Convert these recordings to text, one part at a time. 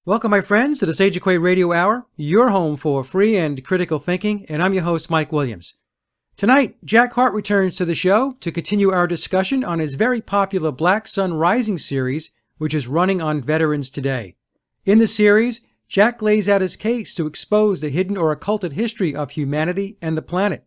Welcome, my friends, to the Sage of Quay Radio Hour, your home for free and critical thinking, and I'm your host, Mike Williams. Tonight, Jack Hart returns to the show to continue our discussion on his very popular Black Sun Rising series, which is running on Veterans Today. In the series, Jack lays out his case to expose the hidden or occulted history of humanity and the planet.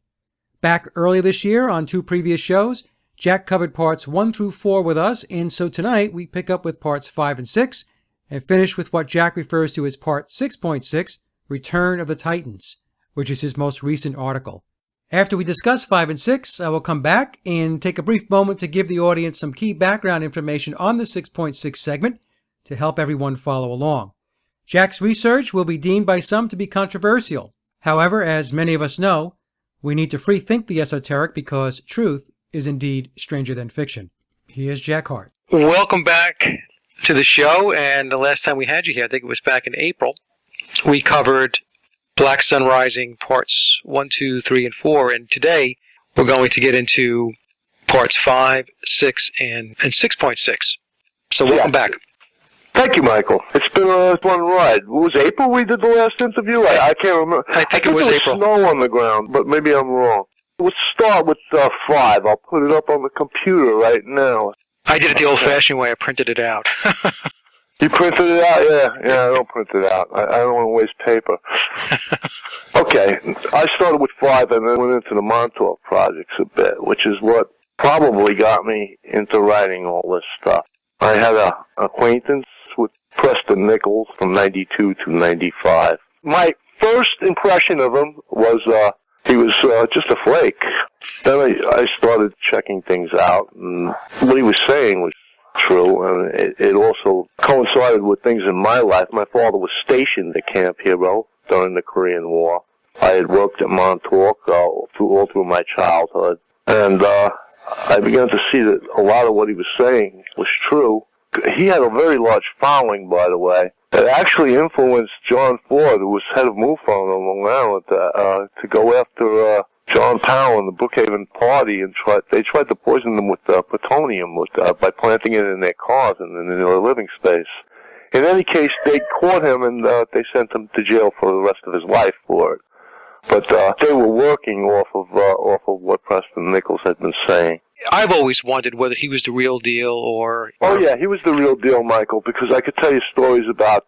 Back earlier this year on two previous shows, Jack covered parts 1 through 4 with us, and so tonight we pick up with parts 5 and 6, and finish with what Jack refers to as Part 6.6, Return of the Titans, which is his most recent article. After we discuss 5 and 6, I will come back and take a brief moment to give the audience some key background information on the 6.6 segment to help everyone follow along. Jack's research will be deemed by some to be controversial. However, as many of us know, we need to free think the esoteric because truth is indeed stranger than fiction. Here's Jack Hart. Welcome back to the show, and the last time we had you here, I think it was back in April, we covered Black Sun Rising parts 1, 2, 3, and 4, and today we're going to get into parts 5, 6, and 6.6. So welcome back. Thank you, Michael. It's been a fun ride. It was April we did the last interview? I can't remember. I think it was April. Snow on the ground, but maybe I'm wrong. Let's start with 5. I'll put it up on the computer right now. I did it the old-fashioned way. I printed it out. You printed it out? Yeah, I don't print it out. I don't want to waste paper. Okay, I started with 5 and then went into the Montauk projects a bit, which is what probably got me into writing all this stuff. I had an acquaintance with Preston Nichols from 92 to 95. My first impression of him was he was just a flake. Then I started checking things out, and what he was saying was true, and it also coincided with things in my life. My father was stationed at Camp Hero during the Korean War. I had worked at Montauk all through my childhood, and I began to see that a lot of what he was saying was true. He had a very large following, by the way. It actually influenced John Ford, who was head of MUFON on Long Island, to go after John Powell and the Brookhaven Party, and they tried to poison them with plutonium by planting it in their cars and in their living space. In any case, they caught him and they sent him to jail for the rest of his life for it. But they were working off of what Preston Nichols had been saying. I've always wondered whether he was the real deal or... Oh, yeah, he was the real deal, Michael, because I could tell you stories about...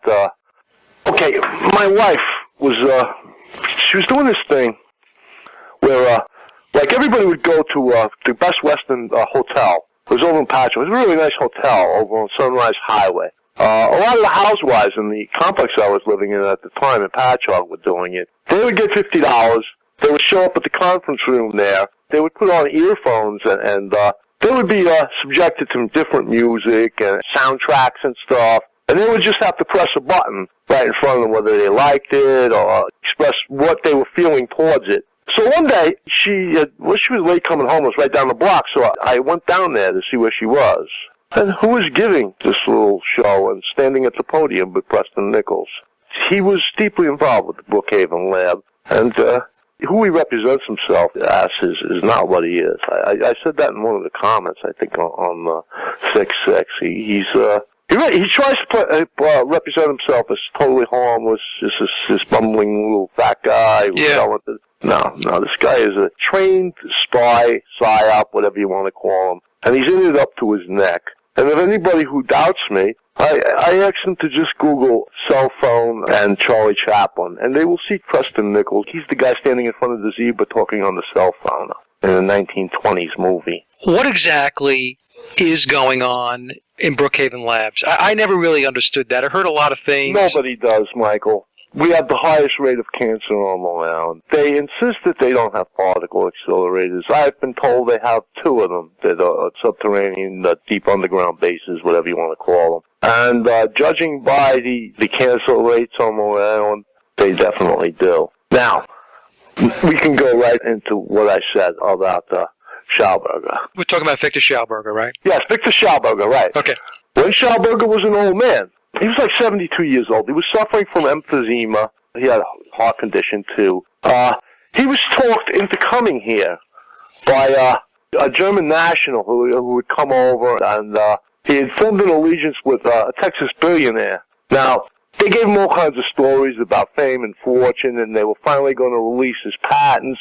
Okay, my wife was... she was doing this thing where, like, everybody would go to the Best Western Hotel. It was over in Patchogue. It was a really nice hotel over on Sunrise Highway. A lot of the housewives in the complex I was living in at the time in Patchogue were doing it. They would get $50. They would show up at the conference room there. They would put on earphones and they would be subjected to different music and soundtracks and stuff. And they would just have to press a button right in front of them whether they liked it or express what they were feeling towards it. So one day, she was late coming home. It was right down the block, so I went down there to see where she was. And who was giving this little show and standing at the podium with Preston Nichols? He was deeply involved with the Brookhaven Lab, and who he represents himself as is not what he is. I said that in one of the comments, I think, on 6.6. He tries to represent himself as totally harmless, just this bumbling little fat guy. No, this guy is a trained spy, psyop, whatever you want to call him, and he's in it up to his neck. And if anybody who doubts me, I ask them to just Google cell phone and Charlie Chaplin, and they will see Preston Nichols. He's the guy standing in front of the zebra talking on the cell phone in a 1920s movie. What exactly is going on in Brookhaven Labs? I never really understood that. I heard a lot of things. Nobody does, Michael. We have the highest rate of cancer on Long Island. They insist that they don't have particle accelerators. I've been told they have 2 of them that are subterranean, deep underground bases, whatever you want to call them. And judging by the cancer rates on Long Island, they definitely do. Now, we can go right into what I said about Schauberger. We're talking about Victor Schauberger, right? Yes, Victor Schauberger, right. Okay. When Schauberger was an old man, he was like 72 years old. He was suffering from emphysema. He had a heart condition, too. He was talked into coming here by a German national who would come over, and he had formed an allegiance with a Texas billionaire. Now, they gave him all kinds of stories about fame and fortune, and they were finally going to release his patents.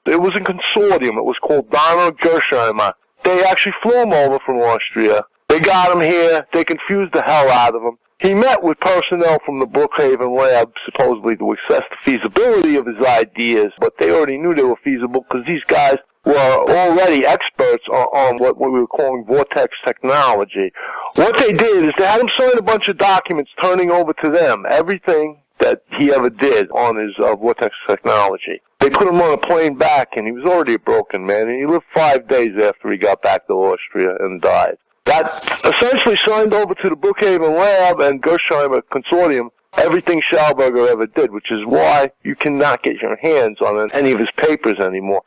It was a consortium. It was called Donner Gersheimer. They actually flew him over from Austria. They got him here. They confused the hell out of him. He met with personnel from the Brookhaven lab, supposedly to assess the feasibility of his ideas, but they already knew they were feasible because these guys were already experts on what we were calling vortex technology. What they did is they had him sign a bunch of documents turning over to them everything that he ever did on his vortex technology. They put him on a plane back, and he was already a broken man, and he lived 5 days after he got back to Austria and died. That essentially signed over to the Brookhaven Lab and Gersheimer Consortium everything Schauberger ever did, which is why you cannot get your hands on any of his papers anymore.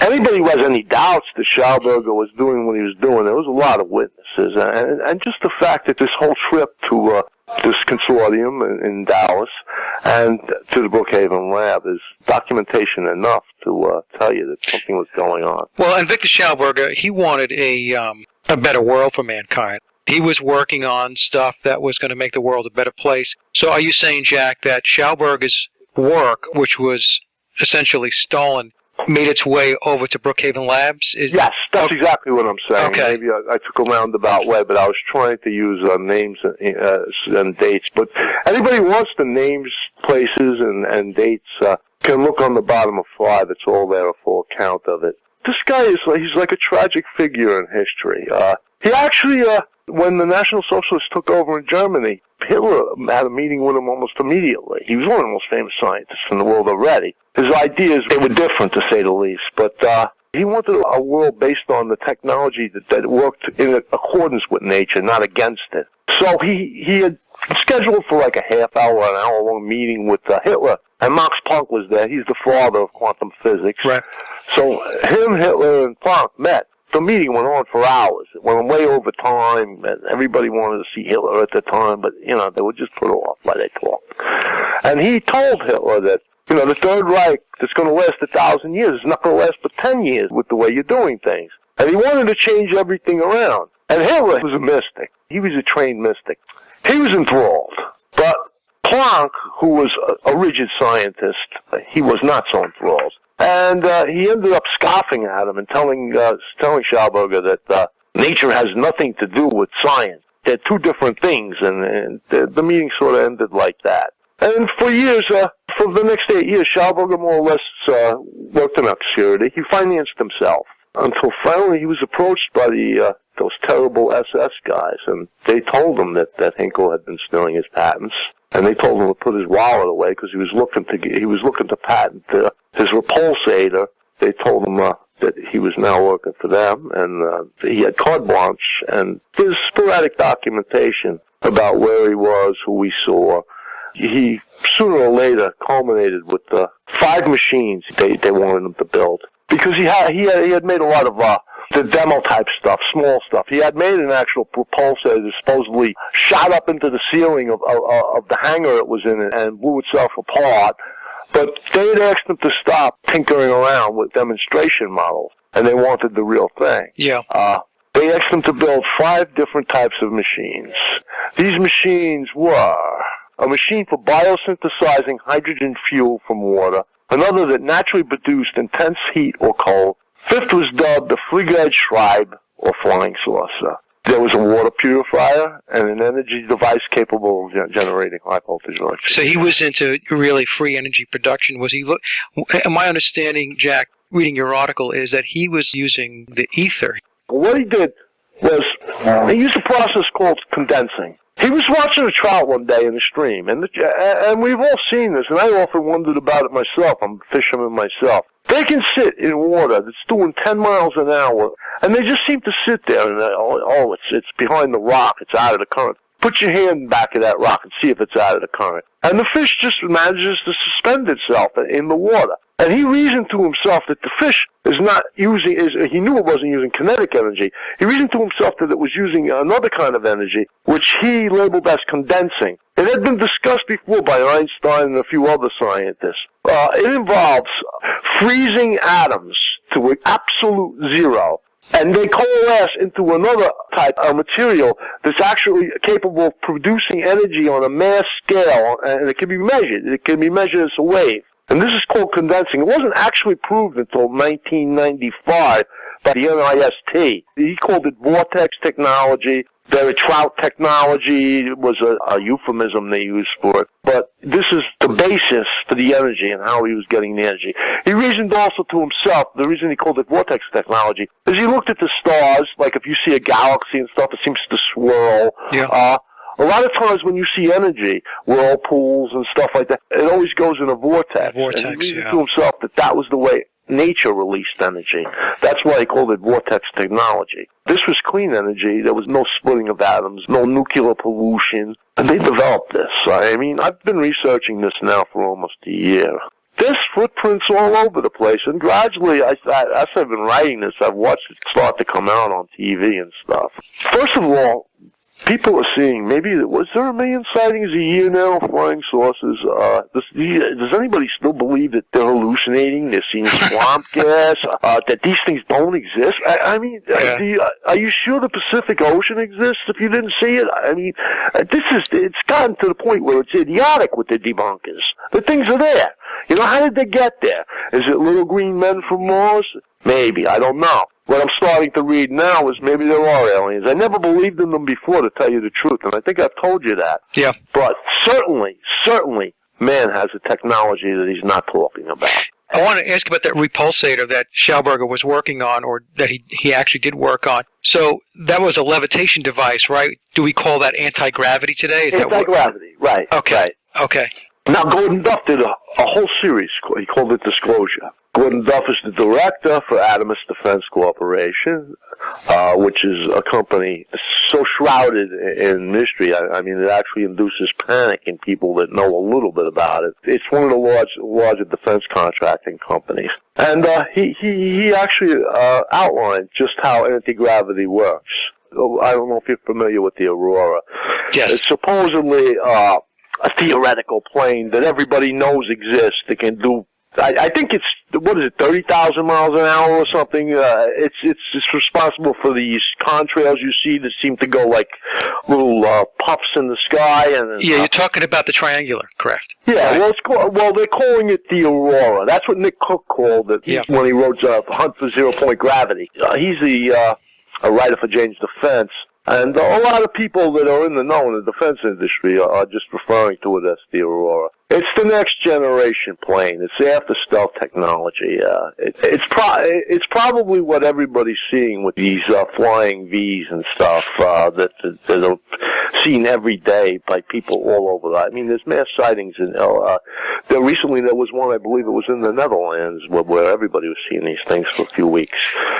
Anybody who has any doubts that Schauberger was doing what he was doing, there was a lot of witnesses. And just the fact that this whole trip to this consortium in Dallas and to the Brookhaven Lab is documentation enough to tell you that something was going on. Well, and Victor Schauberger, he wanted a better world for mankind. He was working on stuff that was going to make the world a better place. So are you saying, Jack, that Schauberger's work, which was essentially stolen, made its way over to Brookhaven Labs? Yes, that's exactly what I'm saying. Okay. Maybe I took a roundabout way, but I was trying to use names and dates. But anybody who wants the names, places, and dates can look on the bottom of 5. It's all there, a full account of it. This guy he's like a tragic figure in history. He actually, when the National Socialists took over in Germany, Hitler had a meeting with him almost immediately. He was one of the most famous scientists in the world already. His ideas, they were different, to say the least, but he wanted a world based on the technology that worked in accordance with nature, not against it. So he had scheduled for like a half-hour, an hour-long meeting with Hitler, and Max Planck was there. He's the father of quantum physics. Right. So him, Hitler, and Planck met. The meeting went on for hours. It went way over time, and everybody wanted to see Hitler at the time, but, they were just put off by they talked. And he told Hitler that, the Third Reich that's going to last 1,000 years is not going to last but 10 years with the way you're doing things. And he wanted to change everything around. And Hitler was a mystic. He was a trained mystic. He was enthralled. But Planck, who was a rigid scientist, he was not so enthralled. And he ended up scoffing at him and telling Schauberger that nature has nothing to do with science. They're two different things, and the meeting sort of ended like that. And for years, for the next 8 years, Schauberger more or less worked in obscurity. He financed himself until finally he was approached by those terrible SS guys, and they told him that Hinkle had been stealing his patents, and they told him to put his wallet away because he was looking to patent his repulsator. They told him that he was now working for them, and he had carte blanche, and there's sporadic documentation about where he was, who he saw. He sooner or later culminated with 5 machines they wanted him to build, because he had made a lot of the demo type stuff, small stuff. He had made an actual propulsor that supposedly shot up into the ceiling of the hangar it was in and blew itself apart. But they had asked him to stop tinkering around with demonstration models, and they wanted the real thing. Yeah. They asked him to build 5 different types of machines. These machines were a machine for biosynthesizing hydrogen fuel from water, another that naturally produced intense heat or cold. 5th was dubbed the Fliegerede Schreib, or flying saucer. There was a water purifier and an energy device capable of generating high voltage electricity. So he was into really free energy production. Was he? My understanding, Jack, reading your article, is that he was using the ether. What he did was he used a process called condensing. He was watching a trout one day in the stream, and we've all seen this, and I often wondered about it myself. I'm a fisherman myself. They can sit in water that's doing 10 miles an hour, and they just seem to sit there, and it's behind the rock, it's out of the current. Put your hand back of that rock and see if it's out of the current. And the fish just manages to suspend itself in the water. And he reasoned to himself that the fish is not using, he knew it wasn't using kinetic energy. He reasoned to himself that it was using another kind of energy, which he labeled as condensing. It had been discussed before by Einstein and a few other scientists. It involves freezing atoms to an absolute zero, and they coalesce into another type of material that's actually capable of producing energy on a mass scale, and it can be measured. It can be measured as a wave. And this is called condensing. It wasn't actually proved until 1995 by the NIST. He called it vortex technology. The trout technology was a euphemism they used for it. But this is the basis for the energy and how he was getting the energy. He reasoned also to himself, the reason he called it vortex technology, is he looked at the stars, like if you see a galaxy and stuff, it seems to swirl. Yeah. A lot of times when you see energy, whirlpools and stuff like that, it always goes in a vortex. And he reasoned to himself that was the way nature released energy. That's why he called it vortex technology. This was clean energy. There was no splitting of atoms, no nuclear pollution. And they developed this. I mean, I've been researching this now for almost a year. There's footprints all over the place, and gradually, as I've been writing this, I've watched it start to come out on TV and stuff. First of all, people are seeing, was there 1 million sightings a year now of flying saucers? Does anybody still believe that they're hallucinating, they're seeing swamp gas, that these things don't exist? I mean, are you sure the Pacific Ocean exists if you didn't see it? I mean, it's gotten to the point where it's idiotic with the debunkers. The things are there. You know, how did they get there? Is it little green men from Mars? Maybe, I don't know. What I'm starting to read now is maybe there are aliens. I never believed in them before, to tell you the truth, and I think I've told you that. Yeah. But certainly, man has a technology that he's not talking about. I want to ask about that repulsator that Schauberger was working on, or that he actually did work on. So that was a levitation device, right? Do we call that anti-gravity today? Anti-gravity, right. Okay. Right. Okay. Now, Gordon Duff did a whole series. He called it Disclosure. Gordon Duff is the director for Adamus Defense Corporation, which is a company so shrouded in mystery. I mean, it actually induces panic in people that know a little bit about it. It's one of the larger defense contracting companies. And he actually outlined just how anti-gravity works. I don't know if you're familiar with the Aurora. Yes. It's supposedly a theoretical plane that everybody knows exists that can do, I think it's, 30,000 miles an hour or something. It's responsible for these contrails you see that seem to go like little puffs in the sky. And you're talking about the triangular, correct? Yeah, right. Well, they're calling it the Aurora. That's what Nick Cook called it when he wrote Hunt for Zero-Point Gravity. He's a writer for Jane's Defense. And a lot of people that are in the know in the defense industry are just referring to it as the Aurora. It's the next generation plane. It's after stealth technology. It's probably what everybody's seeing with these flying Vs and stuff that are seen every day by people all over. I mean, there's mass sightings in. Recently there was one, I believe it was in the Netherlands, where everybody was seeing these things for a few weeks.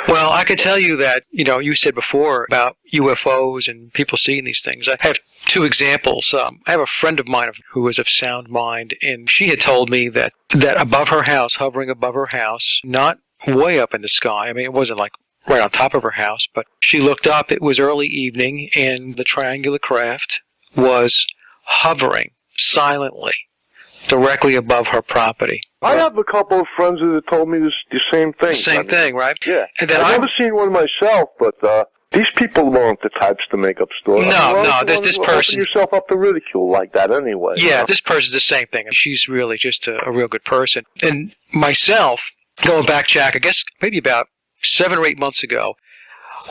Well, I can tell you that you said before about UFOs and people seeing these things. I have two examples. I have a friend of mine who was of sound mind, and she had told me that above her house, hovering above her house, not way up in the sky, I mean, it wasn't like right on top of her house, but she looked up, it was early evening, and the triangular craft was hovering silently directly above her property. I have a couple of friends that have told me the same thing. Same thing, right? Yeah. And then I've never seen one myself, but these people aren't the types to make up stories. No, this person... Open yourself up to ridicule like that anyway. Yeah, this person's the same thing. She's really just a real good person. And myself, going back, Jack, I guess maybe about 7 or 8 months ago,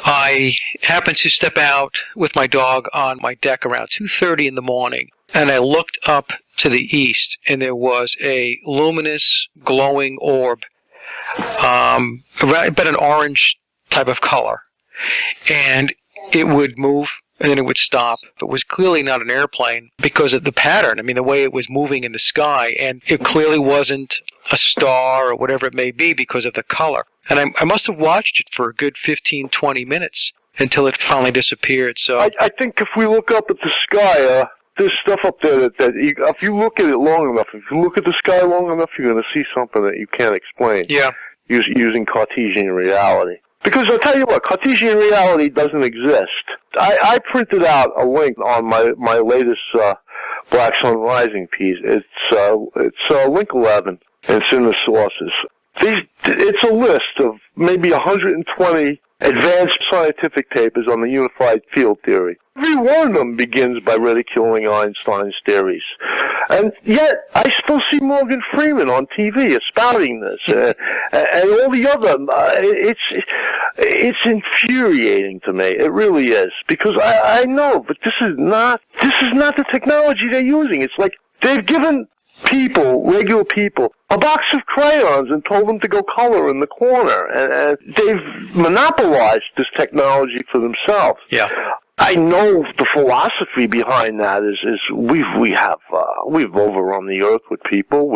I happened to step out with my dog on my deck around 2:30 in the morning, and I looked up to the east, and there was a luminous, glowing orb, about an orange type of color. And it would move, and then it would stop. It was clearly not an airplane because of the pattern. I mean, the way it was moving in the sky. And it clearly wasn't a star or whatever it may be because of the color. And I must have watched it for a good 15, 20 minutes until it finally disappeared. So I think if we look up at the sky, there's stuff up there that if you look at it long enough, if you look at the sky long enough, you're going to see something that you can't explain. Yeah. Using Cartesian reality. Because I'll tell you what, Cartesian reality doesn't exist. I printed out a link on my latest Black Sun Rising piece. It's link 11, and it's in the sources. It's a list of maybe 120 advanced scientific papers on the unified field theory. Every one of them begins by ridiculing Einstein's theories. And yet, I still see Morgan Freeman on TV espouting this, and all the other. It's infuriating to me. It really is, because I know, but this is not the technology they're using. It's like they've given regular people, a box of crayons and told them to go color in the corner, and they've monopolized this technology for themselves. Yeah. I know the philosophy behind that is we've overrun the earth with people.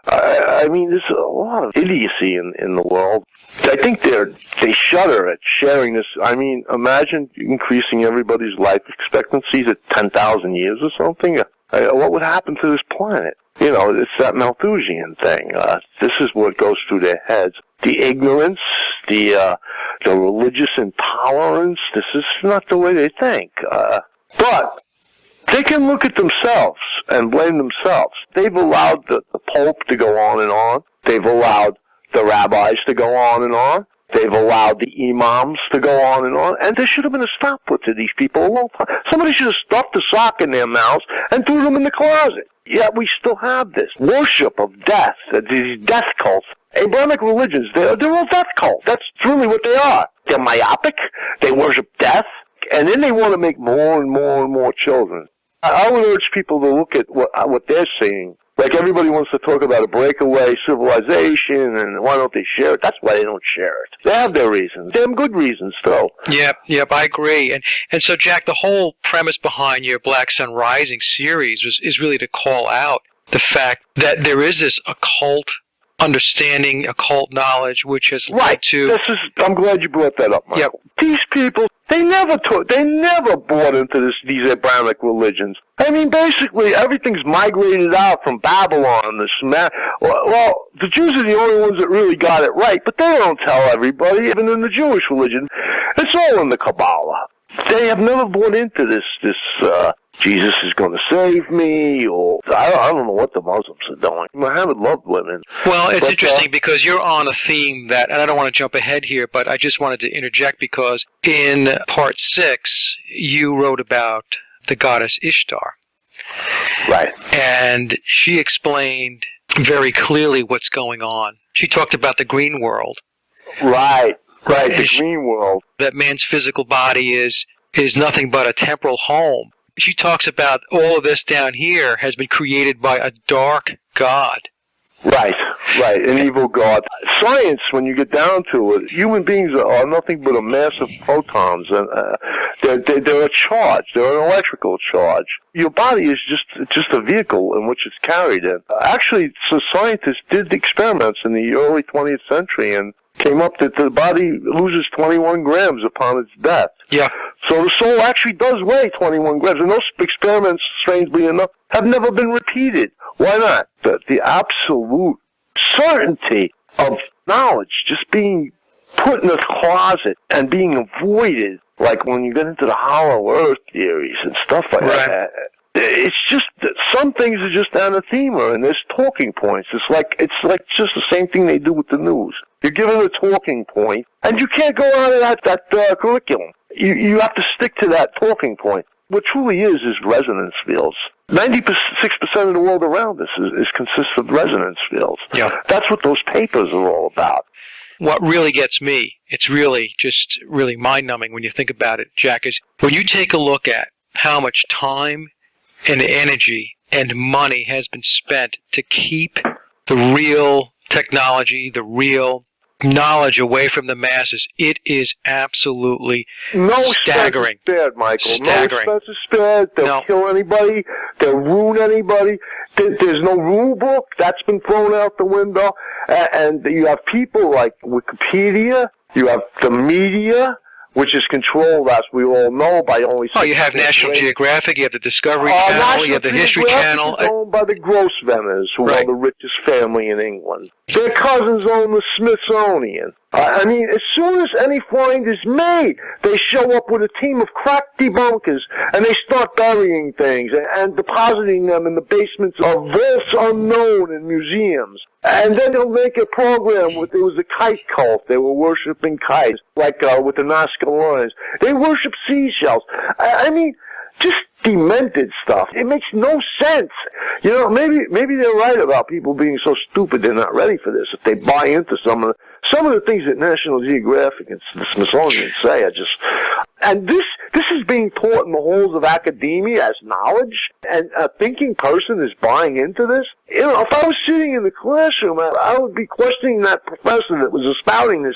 I mean, there's a lot of idiocy in the world. I think they shudder at sharing this. I mean, imagine increasing everybody's life expectancies at 10,000 years or something. What would happen to this planet? You know, it's that Malthusian thing. This is what goes through their heads. The ignorance, the religious intolerance, this is not the way they think. But they can look at themselves and blame themselves. They've allowed the Pope to go on and on. They've allowed the rabbis to go on and on. They've allowed the imams to go on. And there should have been a stop put to these people a long time. Somebody should have stuffed a sock in their mouths and threw them in the closet. Yet we still have this worship of death, these death cults. Abrahamic religions, they're all death cults. That's really what they are. They're myopic, they worship death, and then they want to make more and more and more children. I would urge people to look at what they're seeing. Like, everybody wants to talk about a breakaway civilization, and why don't they share it? That's why they don't share it. They have their reasons. Damn good reasons, though. Yep, I agree. And so, Jack, the whole premise behind your Black Sun Rising series is really to call out the fact that there is this occult understanding, occult knowledge, which has led to... I'm glad you brought that up, Michael. Yep. These people, they never bought into these Abrahamic religions. I mean, basically, everything's migrated out from Babylon. Well, the Jews are the only ones that really got it right, but they don't tell everybody, even in the Jewish religion. It's all in the Kabbalah. They have never bought into this Jesus is going to save me, or I don't know what the Muslims are doing. Muhammad loved women. Well, it's interesting because you're on a theme that, and I don't want to jump ahead here, but I just wanted to interject because in part 6, you wrote about the goddess Ishtar. Right. And she explained very clearly what's going on. She talked about the green world. Right, the green world. That man's physical body is nothing but a temporal home. She talks about all of this down here has been created by a dark god. Right, an evil god. Science, when you get down to it, human beings are nothing but a mass of protons, and they're a charge. They're an electrical charge. Your body is just a vehicle in which it's carried in. Actually, so scientists did experiments in the early 20th century and came up that the body loses 21 grams upon its death. Yeah. So the soul actually does weigh 21 grams, and those experiments, strangely enough, have never been repeated. Why not? The absolute certainty of knowledge just being put in a closet and being avoided, like when you get into the hollow earth theories and stuff like that. It's just that some things are just anathema, and there's talking points. It's like just the same thing they do with the news. You're given a talking point, and you can't go out of that curriculum. You have to stick to that talking point. What truly is resonance fields. 96% of the world around us consists of resonance fields. Yeah. That's what those papers are all about. What really gets me, it's really just really mind-numbing when you think about it, Jack, is when you take a look at how much time and energy and money has been spent to keep the real technology, the real knowledge away from the masses, it is absolutely staggering. No expense is spared, Michael. Staggering. No expense is spared. They'll kill anybody. They'll ruin anybody. There's no rule book. That's been thrown out the window. And you have people like Wikipedia. You have the media, which is controlled, as we all know, by only... Oh, you have National Geographic, you have the Discovery Channel, you have the History Channel. Is owned by the Grosvenors, who are the richest family in England. Their cousins own the Smithsonian. I mean, as soon as any find is made, they show up with a team of crack debunkers, and they start burying things and depositing them in the basements of vaults unknown in museums. And then they'll make a program with, it was a kite cult. They were worshiping kites, like with the Nazca Lions. They worship seashells. I mean, just demented stuff. It makes no sense. You know, maybe they're right about people being so stupid they're not ready for this. If they buy into some of the things that National Geographic and the Smithsonian say, and this is being taught in the halls of academia as knowledge, and a thinking person is buying into this. You know, if I was sitting in the classroom, I would be questioning that professor that was espouting this.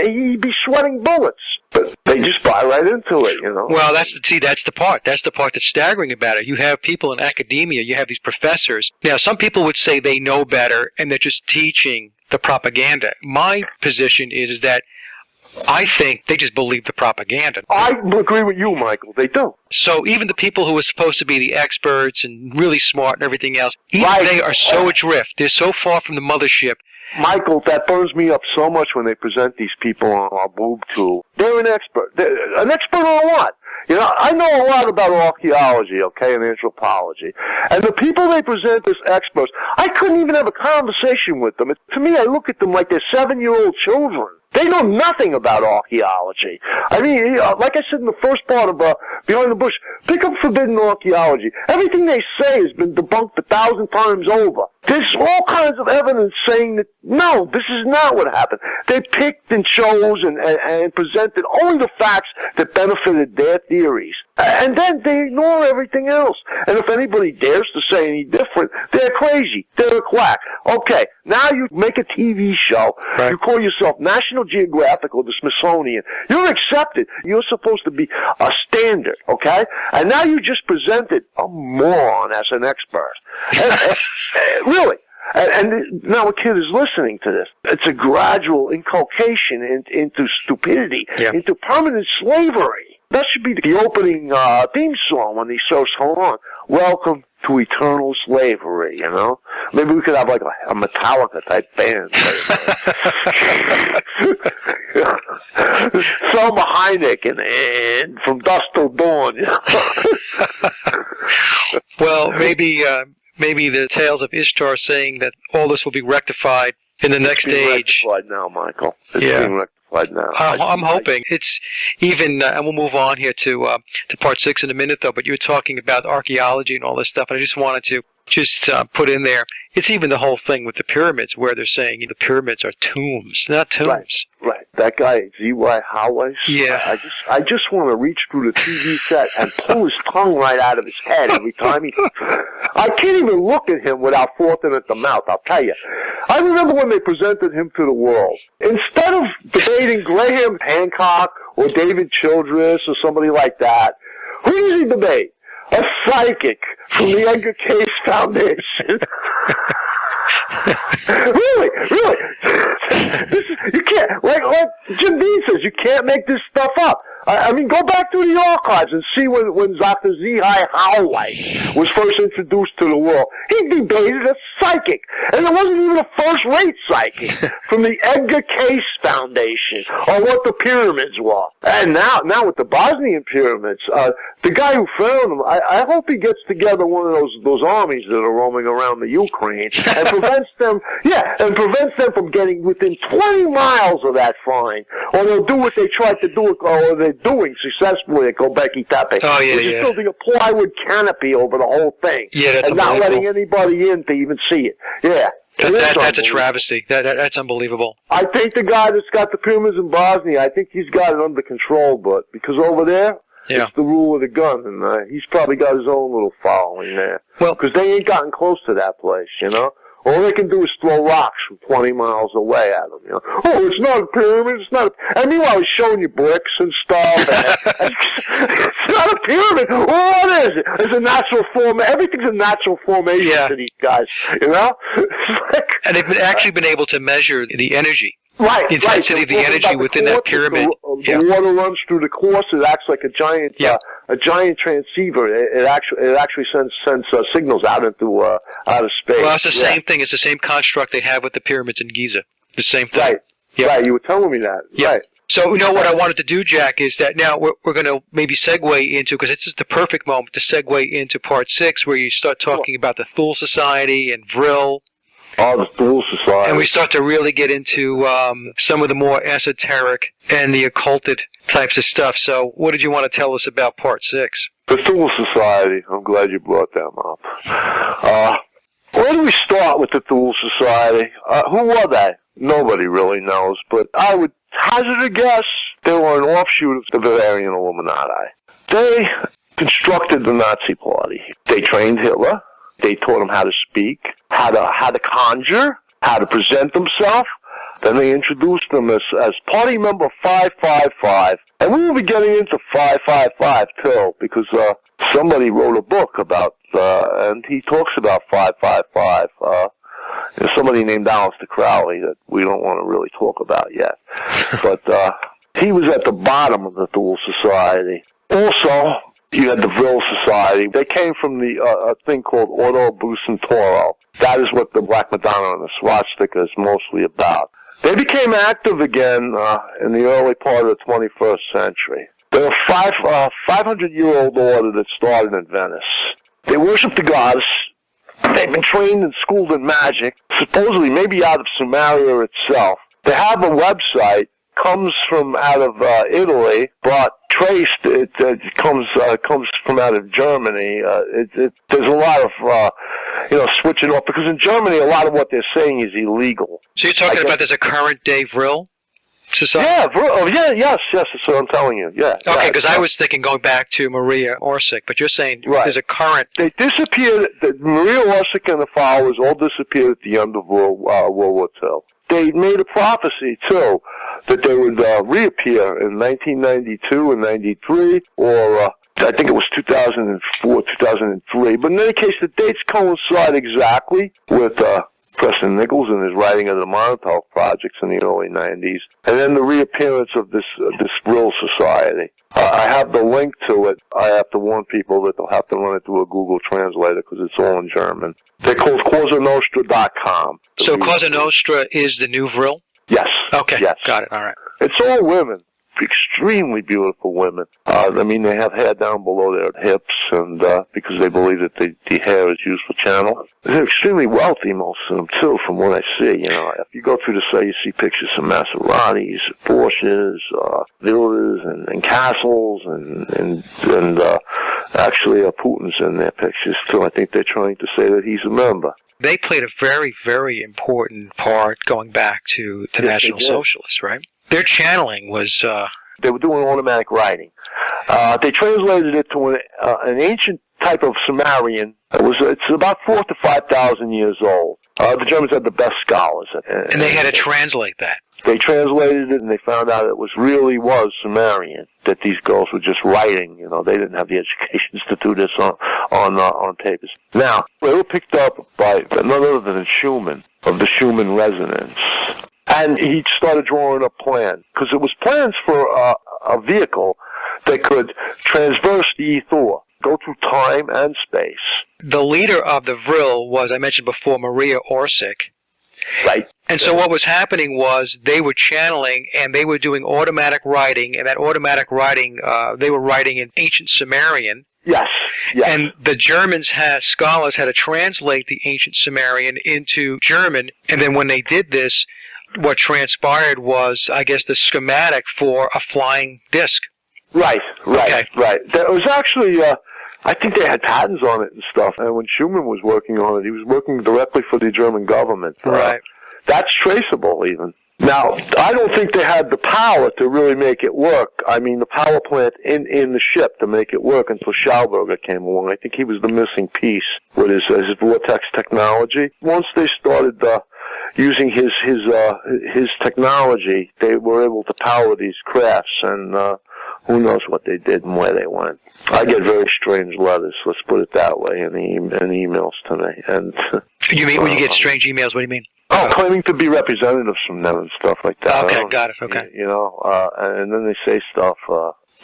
He'd be sweating bullets. But they just buy right into it, you know. Well, that's the part. That's the part that's staggering about it. You have people in academia, you have these professors. Now, some people would say they know better, and they're just teaching the propaganda. My position is that I think they just believe the propaganda. I agree with you, Michael. They do. So even the people who are supposed to be the experts and really smart and everything else, even they are so adrift. They're so far from the mothership. Michael, that burns me up so much when they present these people on our boob tube. They're an expert. An expert on what? You know, I know a lot about archaeology, okay, and anthropology. And the people they present as experts, I couldn't even have a conversation with them. To me, I look at them like they're 7-year-old children. They know nothing about archaeology. I mean, like I said in the first part of Behind the Bush, pick up forbidden archaeology. Everything they say has been debunked 1,000 times over. There's all kinds of evidence saying that, no, this is not what happened. They picked and chose and presented only the facts that benefited their theories. And then they ignore everything else. And if anybody dares to say any different, they're crazy. They're a quack. Okay, now you make a TV show. Right. You call yourself National Geographic or the Smithsonian. You're accepted. You're supposed to be a standard, okay? And now you just presented a moron as an expert. Really. And now a kid is listening to this. It's a gradual inculcation into stupidity, into permanent slavery. That should be the opening theme song when he says, hold on, welcome to eternal slavery, you know? Maybe we could have like a Metallica type band. Selma Hayek and From Dusk Till Dawn, you know? Well, maybe the tales of Ishtar saying that all this will be rectified in the next age. Rectified now, Michael. It's being rectified now. I'm hoping. It's even, and we'll move on here to part 6 in a minute, though, but you were talking about archaeology and all this stuff, and I just wanted to put in there, it's even the whole thing with the pyramids, where they're saying the pyramids are tombs, not tombs. Right. That guy, Z.Y. Howey. Yeah. I just want to reach through the TV set and pull his tongue right out of his head every time I can't even look at him without frothing at the mouth, I'll tell you. I remember when they presented him to the world. Instead of debating Graham Hancock or David Childress or somebody like that, who does he debate? A psychic from the Edgar Cayce Foundation. Really? You can't, like Jim Dean says, you can't make this stuff up. I mean, go back to the archives and see when Dr. Z.I. Howey was first introduced to the world. He debated a psychic, and it wasn't even a first-rate psychic from the Edgar Cayce Foundation on what the pyramids were. And now with the Bosnian pyramids, the guy who found them, I hope he gets together one of those armies that are roaming around the Ukraine and prevents them from getting within 20 miles of that find, or they'll do what they tried to do, or they're doing successfully at Göbekli Tepe. Oh, yeah, which is building a plywood canopy over the whole thing. Yeah, that's and not letting anybody in to even see it. Yeah. That's a travesty. That's unbelievable. I think the guy that's got the pyramids in Bosnia, I think he's got it under control, but because over there, it's the rule of the gun, and he's probably got his own little following there. Well, because they ain't gotten close to that place, you know? All they can do is throw rocks from 20 miles away at them, you know. Oh, it's not a pyramid, it's not a... And meanwhile, he's showing you bricks and stuff. And it's not a pyramid. Well, what is it? It's a natural form. Everything's a natural formation to these guys, you know? And they've actually been able to measure the energy. Right, the intensity of the energy within that pyramid. The water runs through the course. It acts like a giant transceiver. It actually sends signals out into outer space. Well, it's the same thing. It's the same construct they have with the pyramids in Giza. The same thing. Right. Yeah. Right, you were telling me that. Yeah. Right. So, what I wanted to do, Jack, is that now we're going to maybe segue into, because this is the perfect moment to segue into part 6, where you start talking about the Thule Society and Vril. Oh, the Thule Society. And we start to really get into some of the more esoteric and the occulted types of stuff. So what did you want to tell us about part 6? The Thule Society. I'm glad you brought them up. Where do we start with the Thule Society? Who were they? Nobody really knows, but I would hazard a guess they were an offshoot of the Bavarian Illuminati. They constructed the Nazi Party. They trained Hitler. They taught him how to speak, how to conjure, how to present themselves. Then they introduced them as party member 555. And we will be getting into 555 too, because somebody wrote a book about, and he talks about 555. There's somebody named Aleister Crowley that we don't want to really talk about yet. But he was at the bottom of the Thule Society. Also, you had the Vril Society. They came from a thing called Ordo Bucentoro. That is what the Black Madonna and the swastika is mostly about. They became active again in the early part of the 21st century. They're a 500-year-old order that started in Venice. They worship the goddess. They've been trained and schooled in magic, supposedly maybe out of Sumeria itself. They have a website, comes from out of Italy, but traced it comes from out of Germany. There's a lot of switching off, because in Germany a lot of what they're saying is illegal. So you're talking about there's a current day Vril Society? Yeah, yes, that's what I'm telling you. Yeah. Okay, because I was thinking going back to Maria Orsic, but you're saying there's a current. They disappeared. Maria Orsic and the followers all disappeared at the end of World War II. They made a prophecy too that they would reappear in 1992 and 93, or I think it was 2004, 2003. But in any case, the dates coincide exactly with Preston Nichols and his writing of the Montauk Projects in the early 90s, and then the reappearance of this Vril Society. I have the link to it. I have to warn people that they'll have to run it through a Google Translator because it's all in German. They're called CausaNostra.com. So Cosa Nostra is the new Vril? Yes. Okay. Yes. Got it. All right. It's all women. Extremely beautiful women. They have hair down below their hips, and because they believe that the hair is used for channel. They're extremely wealthy, most of them, too, from what I see. If you go through the site, you see pictures of Maseratis, Porsches, villas, and castles, and actually Putin's in their pictures, too. I think they're trying to say that he's a member. They played a very, very important part going back to National Socialists, right? Their channeling was... They were doing automatic writing. They translated it to an ancient type of Sumerian. It's about 4,000 to 5,000 years old. The Germans had the best scholars. And they had to translate that. They translated it, and they found out it really was Sumerian, that these girls were just writing. They didn't have the educations to do this on papers. Now, they were picked up by none other than Schumann, of the Schumann Resonance. And he started drawing up plans, because it was plans for a vehicle that could transverse the ether, go through time and space. The leader of the Vril was, I mentioned before, Maria Orsic. Right. And so what was happening was they were channeling, and they were doing automatic writing, and that automatic writing, they were writing in ancient Sumerian. Yes. And the scholars had to translate the ancient Sumerian into German, and then when they did this, what transpired was, I guess, the schematic for a flying disc. Right. Okay. There was actually, I think they had patents on it and stuff, and when Schumann was working on it, he was working directly for the German government. Right. That's traceable, even. Now, I don't think they had the power to really make it work. I mean, the power plant in the ship to make it work until Schauberger came along. I think he was the missing piece with his vortex technology. Once they started using his technology, they were able to power these crafts, and who knows what they did and where they went. I get very strange letters, let's put it that way, in emails to me. And you mean when you get strange emails? What do you mean? Claiming to be representatives from them and stuff like that. Okay, got it. Okay. And then they say stuff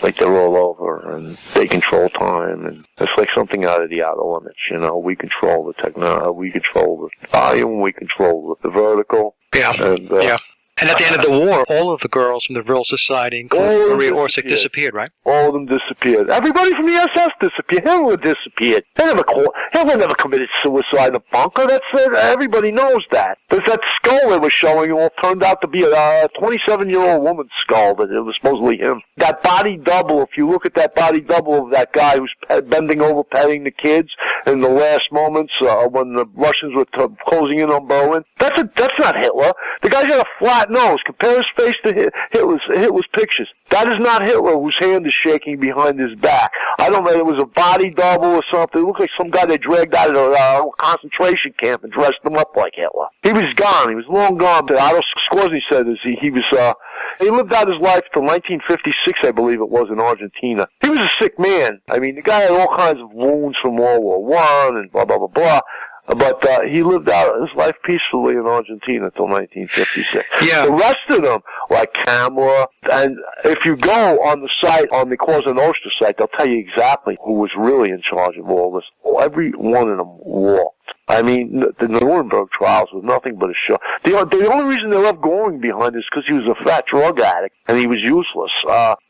like they're all over and they control time, and it's like something out of the outer limits. We control the technology, we control the volume, we control the vertical. Yeah. And, yeah. And at the end of the war, all of the girls from the Vril Society, including Maria Orsic, disappeared, right? All of them disappeared. Everybody from the SS disappeared. Hitler disappeared. Hitler never committed suicide in a bunker. That's it. Everybody knows that. There's that skull they were showing. It all turned out to be a 27-year-old woman's skull. That it was supposedly him. That body double. If you look at that body double of that guy who's bending over, petting the kids in the last moments when the Russians were closing in on Berlin, that's not Hitler. The guy's got a flat nose. Compare his face to Hitler's pictures. That is not Hitler, whose hand is shaking behind his back. I don't know. It was a body double or something. It looked like some guy they dragged out of a concentration camp and dressed him up like Hitler. He was gone. He was long gone. Otto Skorzny said this. He lived out his life till 1956, I believe it was, in Argentina. He was a sick man. I mean, the guy had all kinds of wounds from World War I and blah, blah, blah, blah. But he lived out his life peacefully in Argentina until 1956. Yeah. The rest of them, like Kamla, and if you go on the site, on the Cosa Nostra site, they'll tell you exactly who was really in charge of all this. Every one of them walked. I mean, the Nuremberg trials was nothing but a show. The only reason they left Goring behind is because he was a fat drug addict and he was useless.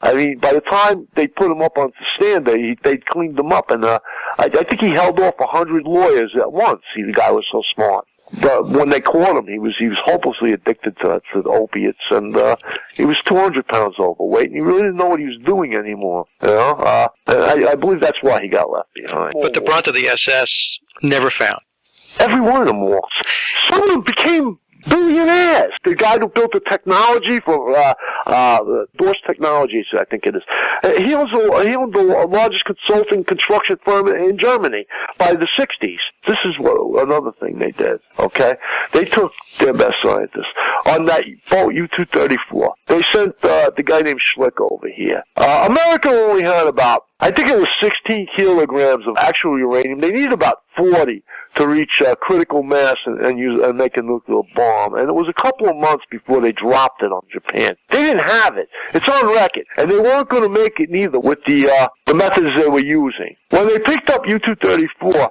I mean, by the time they put him up on the stand, they cleaned him up, and I think he held off 100 lawyers at once. The guy was so smart. But when they caught him, he was hopelessly addicted to opiates, and he was 200 pounds overweight, and he really didn't know what he was doing anymore. You know, I believe that's why he got left behind. But the brunt of the SS never found. Every one of them walked. Some of them became billionaires. The guy who built the technology for Dorst Technologies, I think it is. He owned the largest consulting construction firm in Germany by the 60s. This is another thing they did, okay? They took their best scientists on that boat U-234. They sent the guy named Schlick over here. America only had about, I think it was 16 kilograms of actual uranium. They needed about 40 to reach critical mass and make a nuclear bomb. And it was a couple of months before they dropped it on Japan. They didn't have it. It's on record. And they weren't going to make it neither with the methods they were using. When they picked up U-234,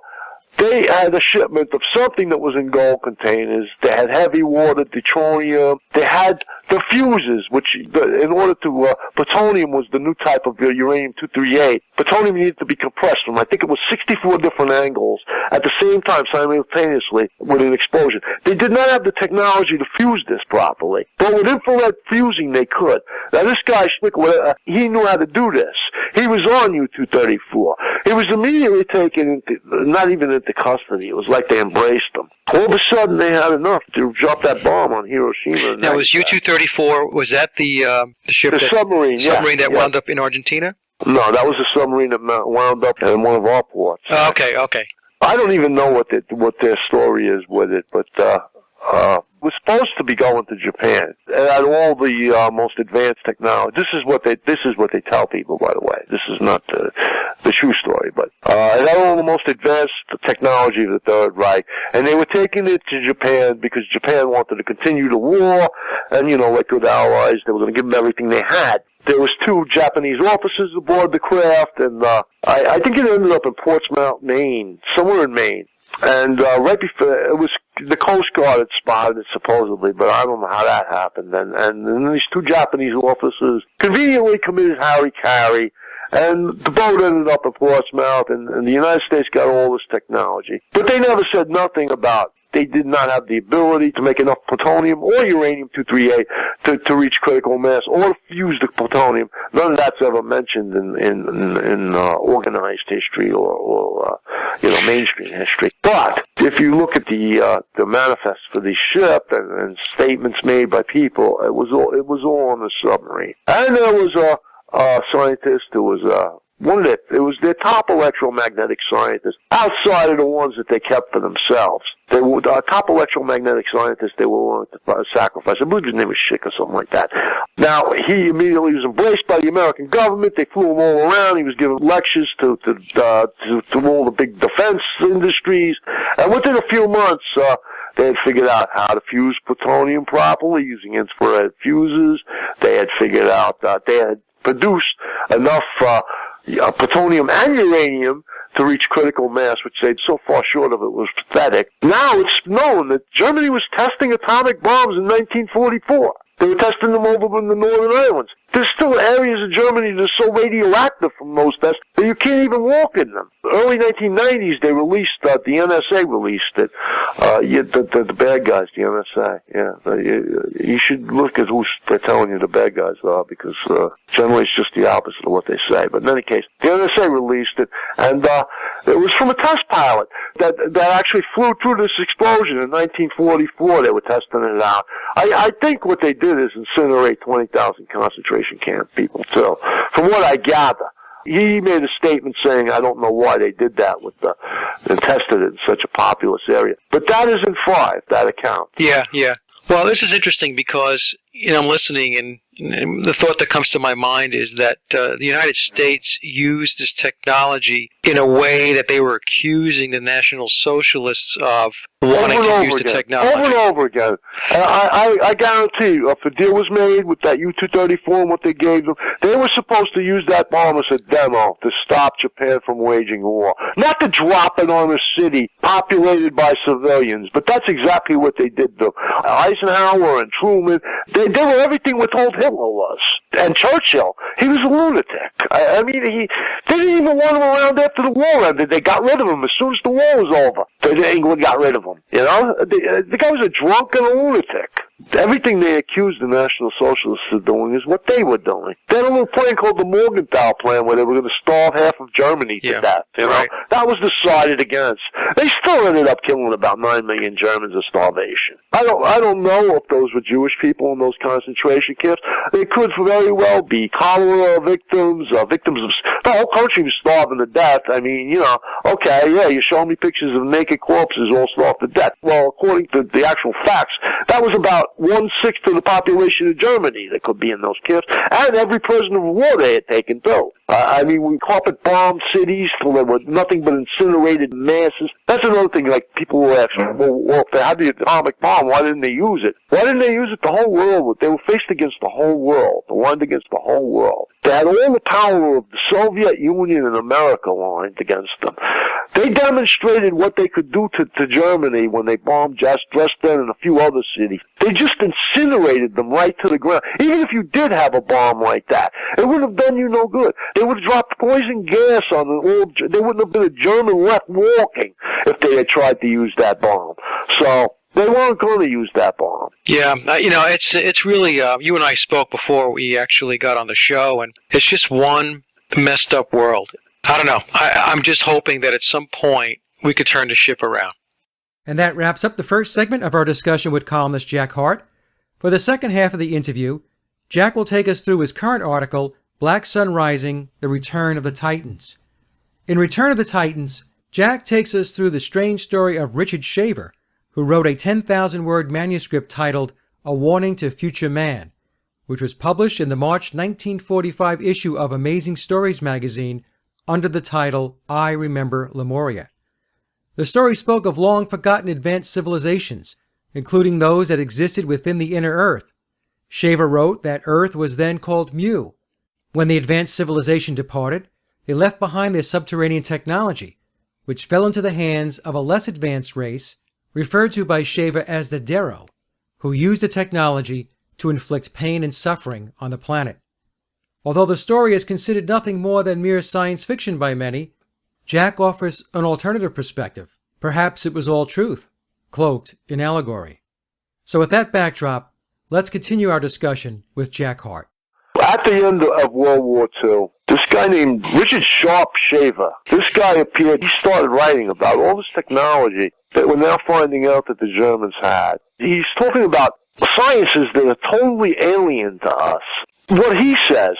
they had a shipment of something that was in gold containers. They had heavy water, deuterium. They had the fuses, which, in order to, plutonium was the new type of uranium-238. Plutonium needed to be compressed from, I think it was 64 different angles at the same time, simultaneously, with an explosion. They did not have the technology to fuse this properly. But with infrared fusing, they could. Now, this guy, Schlick, he knew how to do this. He was on U-234. He was immediately taken into, not even into custody. It was like they embraced him. All of a sudden, they had enough to drop that bomb on Hiroshima. Now, was U-234, was that the ship? The submarine, that wound up in Argentina? No, that was a submarine that wound up in one of our ports. Oh, okay. I don't even know what their story is with it, but we're supposed to be going to Japan. And at all the most advanced technology. This is what they tell people, by the way. This is not the true story, but it had all the most advanced technology of the Third Reich, and they were taking it to Japan because Japan wanted to continue the war, and like good allies, they were going to give them everything they had. There was 2 Japanese officers aboard the craft, and I think it ended up in Portsmouth, Maine, somewhere in Maine. And right before, it was the Coast Guard had spotted it supposedly, but I don't know how that happened. And then these 2 Japanese officers conveniently committed hara-kiri, and the boat ended up in Portsmouth, and the United States got all this technology. But they never said nothing about. They did not have the ability to make enough plutonium or uranium-238 to reach critical mass or to fuse the plutonium. None of that's ever mentioned in organized history or mainstream history. But if you look at the manifest for the ship and statements made by people, it was all on the submarine. And there was a scientist who was it was their top electromagnetic scientists, outside of the ones that they kept for themselves. They were top electromagnetic scientists they were willing to sacrifice. I believe his name was Schick or something like that. Now, he immediately was embraced by the American government. They flew him all around. He was giving lectures to all the big defense industries. And within a few months, they had figured out how to fuse plutonium properly using infrared fuses. They had figured out that they had produced enough plutonium and uranium to reach critical mass, which they'd so far short of it was pathetic. Now it's known that Germany was testing atomic bombs in 1944. They were testing them over in the Northern Islands. There's still areas of Germany that are so radioactive from those tests that you can't even walk in them. Early 1990s, they released, the NSA released it. The bad guys, the NSA, yeah. You should look at who they're telling you the bad guys are, because generally it's just the opposite of what they say. But in any case, the NSA released it, and it was from a test pilot that actually flew through this explosion in 1944. They were testing it out. I think what they did is incinerate 20,000 concentration camp people, too, from what I gather. He made a statement saying, I don't know why they did that and tested it in such a populous area. But that is in 5, that account. Yeah. Well, this is interesting because, I'm listening, and the thought that comes to my mind is that the United States used this technology in a way that they were accusing the National Socialists of wanting to use the technology. Over and over again. I guarantee you, if a deal was made with that U-234 and what they gave them, they were supposed to use that bomb as a demo to stop Japan from waging war. Not to drop it on a city populated by civilians, but that's exactly what they did to Eisenhower and Truman. They were everything we're told Hitler was. And Churchill, he was a lunatic. I mean, they didn't even want him around after the war ended. They got rid of him as soon as the war was over. England got rid of him. The guy was a drunk and a lunatic. Everything they accused the National Socialists of doing is what they were doing. They had a little plan called the Morgenthau Plan where they were going to starve half of Germany to death. Right. That was decided against. They still ended up killing about 9 million Germans of starvation. I don't know if those were Jewish people in those concentration camps. They could very well be cholera victims, victims of... The whole country was starving to death. I mean, you show me pictures of naked corpses all starved to death. Well, according to the actual facts, that was about 1/6 of the population of Germany that could be in those camps, and every prisoner of war they had taken, too. We carpet bombed cities till there were nothing but incinerated masses. That's another thing, like, people will ask, well, if they had the atomic bomb, why didn't they use it? Why didn't they use it? The whole world, they were faced against the whole world, aligned against the whole world. They had all the power of the Soviet Union and America aligned against them. They demonstrated what they could do to Germany when they bombed Dresden and a few other cities. They just incinerated them right to the ground. Even if you did have a bomb like that, it wouldn't have done you no good. They would have dropped poison gas on them. There wouldn't have been a German left walking if they had tried to use that bomb. So they weren't going to use that bomb. Yeah, it's really, you and I spoke before we actually got on the show, and it's just one messed up world. I don't know. I'm just hoping that at some point we could turn the ship around. And that wraps up the first segment of our discussion with columnist Jack Hart. For the second half of the interview, Jack will take us through his current article, Black Sun Rising, The Return of the Titans. In Return of the Titans, Jack takes us through the strange story of Richard Shaver, who wrote a 10,000-word manuscript titled A Warning to Future Man, which was published in the March 1945 issue of Amazing Stories magazine under the title I Remember Lemuria. The story spoke of long-forgotten advanced civilizations, including those that existed within the inner Earth. Shaver wrote that Earth was then called Mu. When the advanced civilization departed, they left behind their subterranean technology, which fell into the hands of a less advanced race, referred to by Shaver as the Darrow, who used the technology to inflict pain and suffering on the planet. Although the story is considered nothing more than mere science fiction by many, Jack offers an alternative perspective. Perhaps it was all truth, cloaked in allegory. So with that backdrop, let's continue our discussion with Jack Hart. At the end of World War II, this guy named Richard Sharp Shaver, this guy appeared. He started writing about all this technology that we're now finding out that the Germans had. He's talking about sciences that are totally alien to us. What he says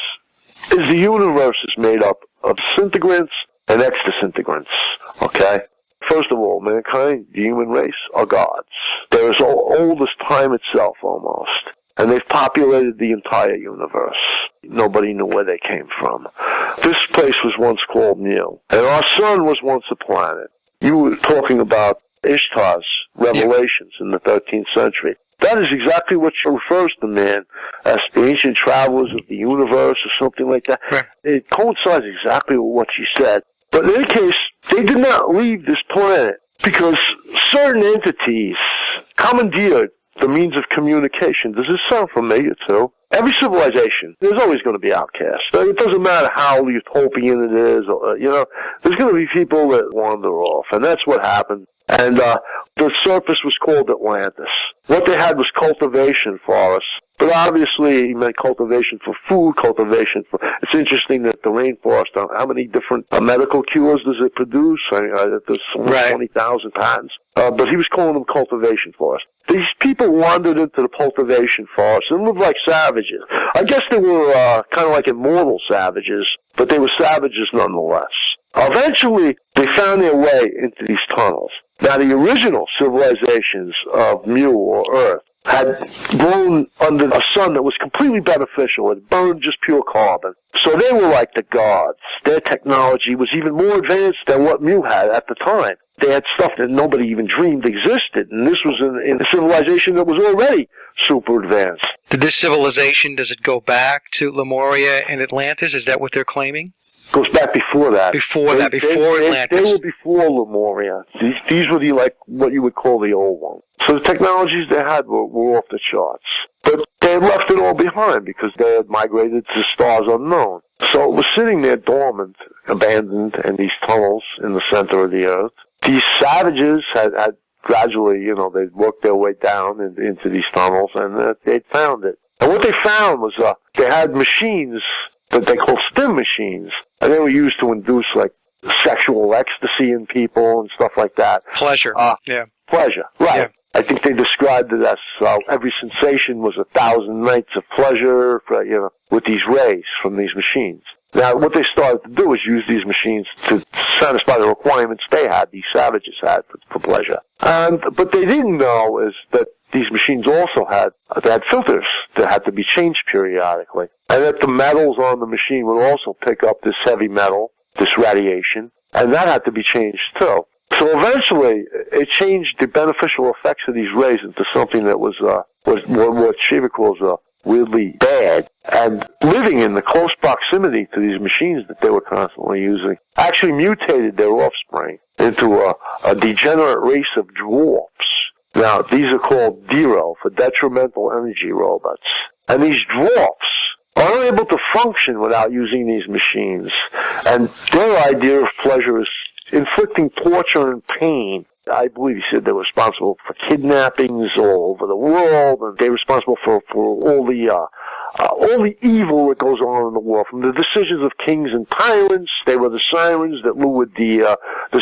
is the universe is made up of disintegrants and exdisintegrants, okay? First of all, mankind, the human race, are gods. They're as old as time itself, almost. And they've populated the entire universe. Nobody knew where they came from. This place was once called Mu. And our sun was once a planet. You were talking about Ishtar's revelations in the 13th century. That is exactly what she refers to, man, as the ancient travelers of the universe or something like that. Right. It coincides exactly with what she said. But in any case, they did not leave this planet because certain entities commandeered the means of communication. Does this sound familiar too? Every civilization, there's always going to be outcasts. It doesn't matter how utopian it is, or, there's going to be people that wander off, and that's what happened. And the surface was called Atlantis. What they had was cultivation forests, but obviously he meant cultivation for food, cultivation for... It's interesting that the rainforest, how many different medical cures does it produce? There's almost 20,000 patents. But he was calling them cultivation forests. These people wandered into the cultivation forest and lived like savages. I guess they were kind of like immortal savages, but they were savages nonetheless. Eventually, they found their way into these tunnels. Now, the original civilizations of Mu or Earth had grown under a sun that was completely beneficial. It burned just pure carbon. So they were like the gods. Their technology was even more advanced than what Mu had at the time. They had stuff that nobody even dreamed existed, and this was in a civilization that was already super advanced. Did this civilization, does it go back to Lemuria and Atlantis? Is that what they're claiming? Goes back before that. Before Atlantis. They were before Lemuria. These were what you would call the old ones. So the technologies they had were off the charts. But they had left it all behind because they had migrated to stars unknown. So it was sitting there dormant, abandoned in these tunnels in the center of the Earth. These savages had gradually, they'd worked their way down into these tunnels, and they'd found it. And what they found was they had machines that they call stim machines, and they were used to induce, like, sexual ecstasy in people and stuff like that. Pleasure. Pleasure, right. Yeah. I think they described it as every sensation was 1,000 nights of pleasure, with these rays from these machines. Now, what they started to do is use these machines to satisfy the requirements these savages had for pleasure. But they didn't know is that these machines also had filters that had to be changed periodically. And that the metals on the machine would also pick up this heavy metal, this radiation, and that had to be changed too. So eventually, it changed the beneficial effects of these rays into something that was what Shiva calls weirdly bad. And living in the close proximity to these machines that they were constantly using actually mutated their offspring into a degenerate race of dwarfs. Now, these are called DERO, for detrimental energy robots. And these dwarfs are unable to function without using these machines. And their idea of pleasure is inflicting torture and pain. I believe he said they're responsible for kidnappings all over the world, and they're responsible for all the evil that goes on in the world. From the decisions of kings and tyrants, they were the sirens that lured the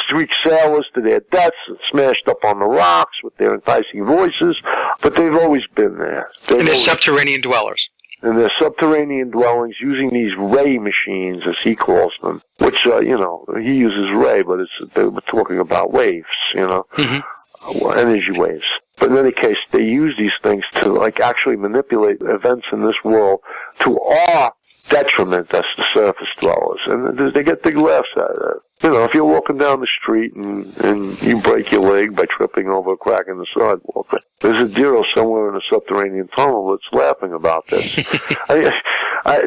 Greek sailors to their deaths and smashed up on the rocks with their enticing voices. But they've always been there. And they're subterranean dwellers. And they're subterranean dwellings using these ray machines, as he calls them, which, he uses ray, but they were talking about waves, energy waves. But in any case, they use these things to, actually manipulate events in this world to our detriment as the surface dwellers. And they get big laughs at it. If you're walking down the street and you break your leg by tripping over a crack in the sidewalk, there's a DERO somewhere in a subterranean tunnel that's laughing about this.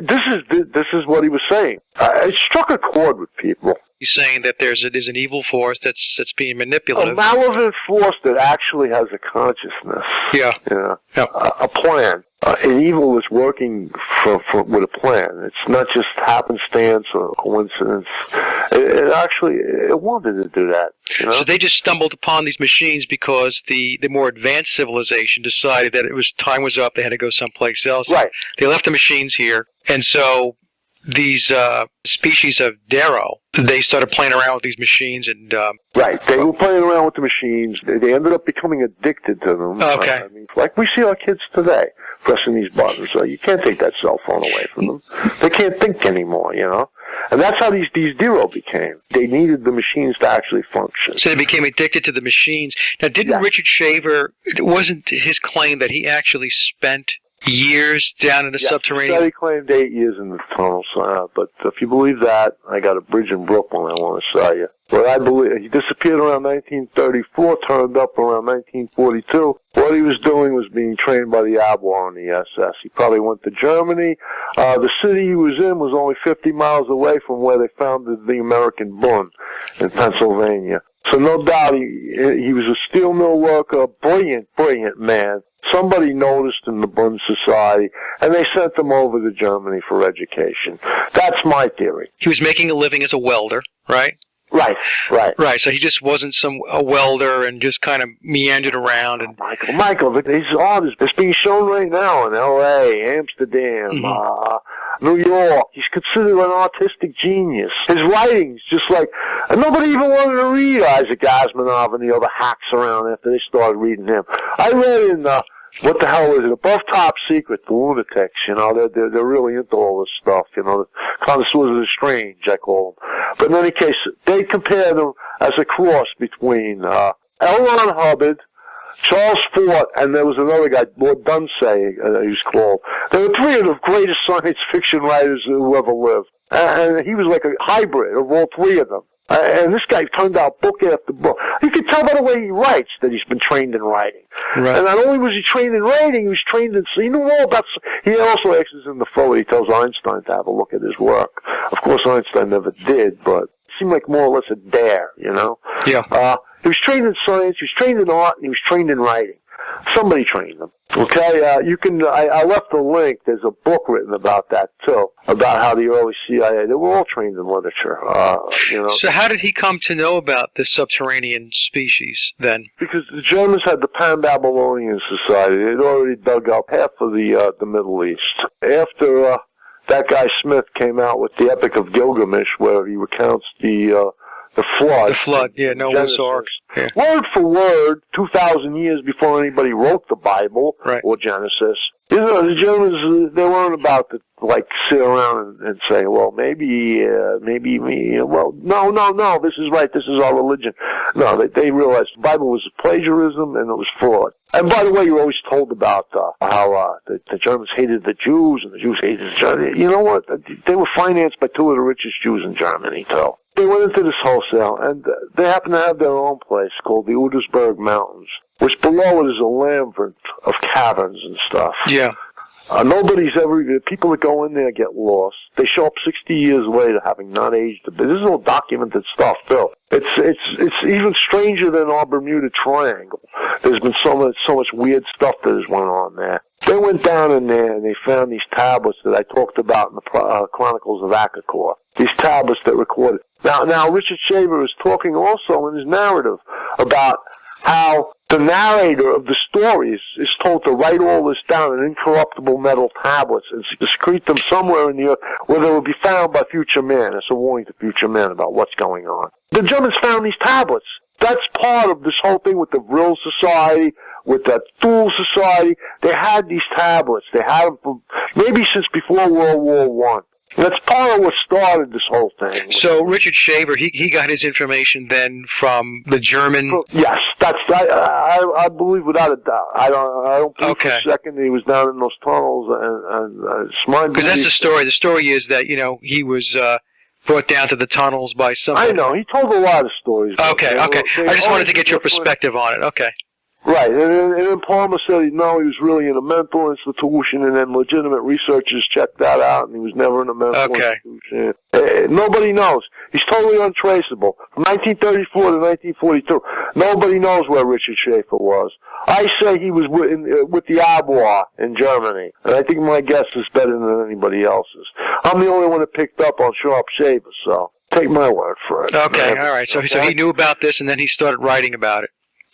This is what he was saying. It struck a chord with people. He's saying that there's an evil force that's being manipulative. A malevolent force that actually has a consciousness. Yeah. A plan. And evil is working with a plan. It's not just happenstance or coincidence. It wanted to do that. So they just stumbled upon these machines because the more advanced civilization decided that time was up. They had to go someplace else. Right. They left the machines here, and so these species of DERO, they started playing around with these machines and... Right. They were playing around with the machines. They ended up becoming addicted to them. Okay. Like we see our kids today, pressing these buttons. You can't take that cell phone away from them. They can't think anymore, And that's how these DERO became. They needed the machines to actually function. So they became addicted to the machines. Now, didn't Richard Shaver, it wasn't his claim that he actually spent years down in the subterranean? He claimed 8 years in the tunnels. But if you believe that, I got a bridge in Brooklyn I want to sell you. But I believe he disappeared around 1934, turned up around 1942. What he was doing was being trained by the Abwehr on the SS. He probably went to Germany. The city he was in was only 50 miles away from where they founded the American Bund in Pennsylvania. So no doubt he was a steel mill worker, brilliant man. Somebody noticed in the Bund Society, and they sent him over to Germany for education. That's my theory. He was making a living as a welder, right? Right. Right, so he just wasn't a welder and just kind of meandered around. And Michael, his art is being shown right now in L.A., Amsterdam, New York. He's considered an artistic genius. His writings, just like, and nobody even wanted to read Isaac Asimov and the other hacks around after they started reading him. I read in, what the hell is it? Above Top Secret, the lunatics, they're really into all this stuff, the connoisseurs of the strange, I call them. But in any case, they compare them as a cross between, L. Ron Hubbard, Charles Fort, and there was another guy, Lord Dunsay, he was called. There were three of the greatest science fiction writers who ever lived. And he was like a hybrid of all three of them. And this guy turned out book after book. You can tell by the way he writes that he's been trained in writing. Right. And not only was he trained in writing, he was trained in, he knew all about, he also exes in the photo. He tells Einstein to have a look at his work. Of course, Einstein never did, but it seemed like more or less a dare, Yeah. He was trained in science, he was trained in art, and he was trained in writing. Somebody trained him. Okay, I left a link. There's a book written about that, too, about how the early CIA, they were all trained in literature, So how did he come to know about this subterranean species, then? Because the Germans had the Pan-Babylonian Society. They'd already dug up half of the Middle East. After that guy Smith came out with the Epic of Gilgamesh, where he recounts the flood. The flood, yeah, Noah's Ark. Yeah. Word for word, 2,000 years before anybody wrote the Bible or Genesis. The Germans, they weren't about to, sit around and say, well, maybe, no, this is right, this is our religion. No, they realized the Bible was plagiarism and it was fraud. And by the way, you're always told about how the Germans hated the Jews and the Jews hated the Germans. You know what? They were financed by two of the richest Jews in Germany, too. They went into this wholesale, and they happen to have their own place called the Udersberg Mountains, which below it is a labyrinth of caverns and stuff. Yeah. People that go in there get lost. They show up 60 years later having not aged a bit. This is all documented stuff, Bill. It's even stranger than our Bermuda Triangle. There's been so much weird stuff that has went on there. They went down in there and they found these tablets that I talked about in the Chronicles of Akakor. These tablets that recorded. Now Richard Shaver is talking also in his narrative about how the narrator of the stories is told to write all this down in incorruptible metal tablets and secrete them somewhere in the earth where they will be found by future men. It's a warning to future men about what's going on. The Germans found these tablets. That's part of this whole thing with the Vril Society, with the Thule Society. They had these tablets. They had them from maybe since before World War I. That's part of what started this whole thing. So Richard Shaver, he got his information then from the German. Yes, I believe without a doubt. I don't believe for a second that he was down in those tunnels and smart. Because that's the story. The story is that he was brought down to the tunnels by somebody. I know he told a lot of stories. Okay. I just wanted to get your perspective on it. Okay. Right, and then Palmer said he was really in a mental institution, and then legitimate researchers checked that out, and he was never in a mental institution. Nobody knows. He's totally untraceable. From 1934 to 1942, nobody knows where Richard Schaefer was. I say he was with the Abwehr in Germany, and I think my guess is better than anybody else's. I'm the only one that picked up on Sharp Shaver, so take my word for it. Okay, all right. So he knew about this, and then he started writing about it.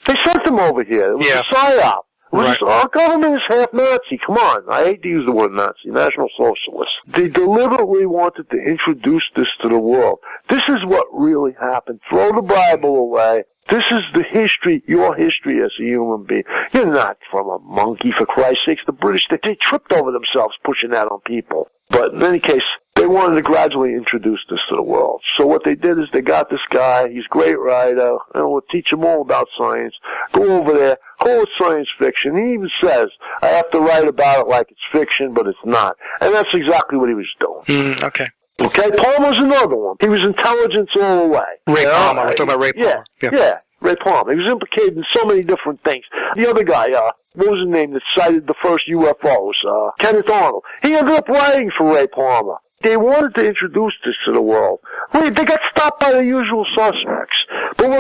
They sent him over here. It was a PSYOP. Our government is half Nazi. Come on. I hate to use the word Nazi. National Socialist. They deliberately wanted to introduce this to the world. This is what really happened. Throw the Bible away. This is the history, your history as a human being. You're not from a monkey, for Christ's sakes. The British, they tripped over themselves pushing that on people. But in any case, they wanted to gradually introduce this to the world. So what they did is they got this guy. He's a great writer. And we'll teach him all about science. Go over there. Call it science fiction. He even says, I have to write about it like it's fiction, but it's not. And that's exactly what he was doing. Okay. Okay, Palmer's another one. He was intelligence all the way. Ray Palmer. We're talking about Ray Palmer. Yeah, Ray Palmer. He was implicated in so many different things. The other guy, what was his name that cited the first UFOs? Kenneth Arnold. He ended up writing for Ray Palmer. They wanted to introduce this to the world. Wait, they got stopped by the usual suspects. But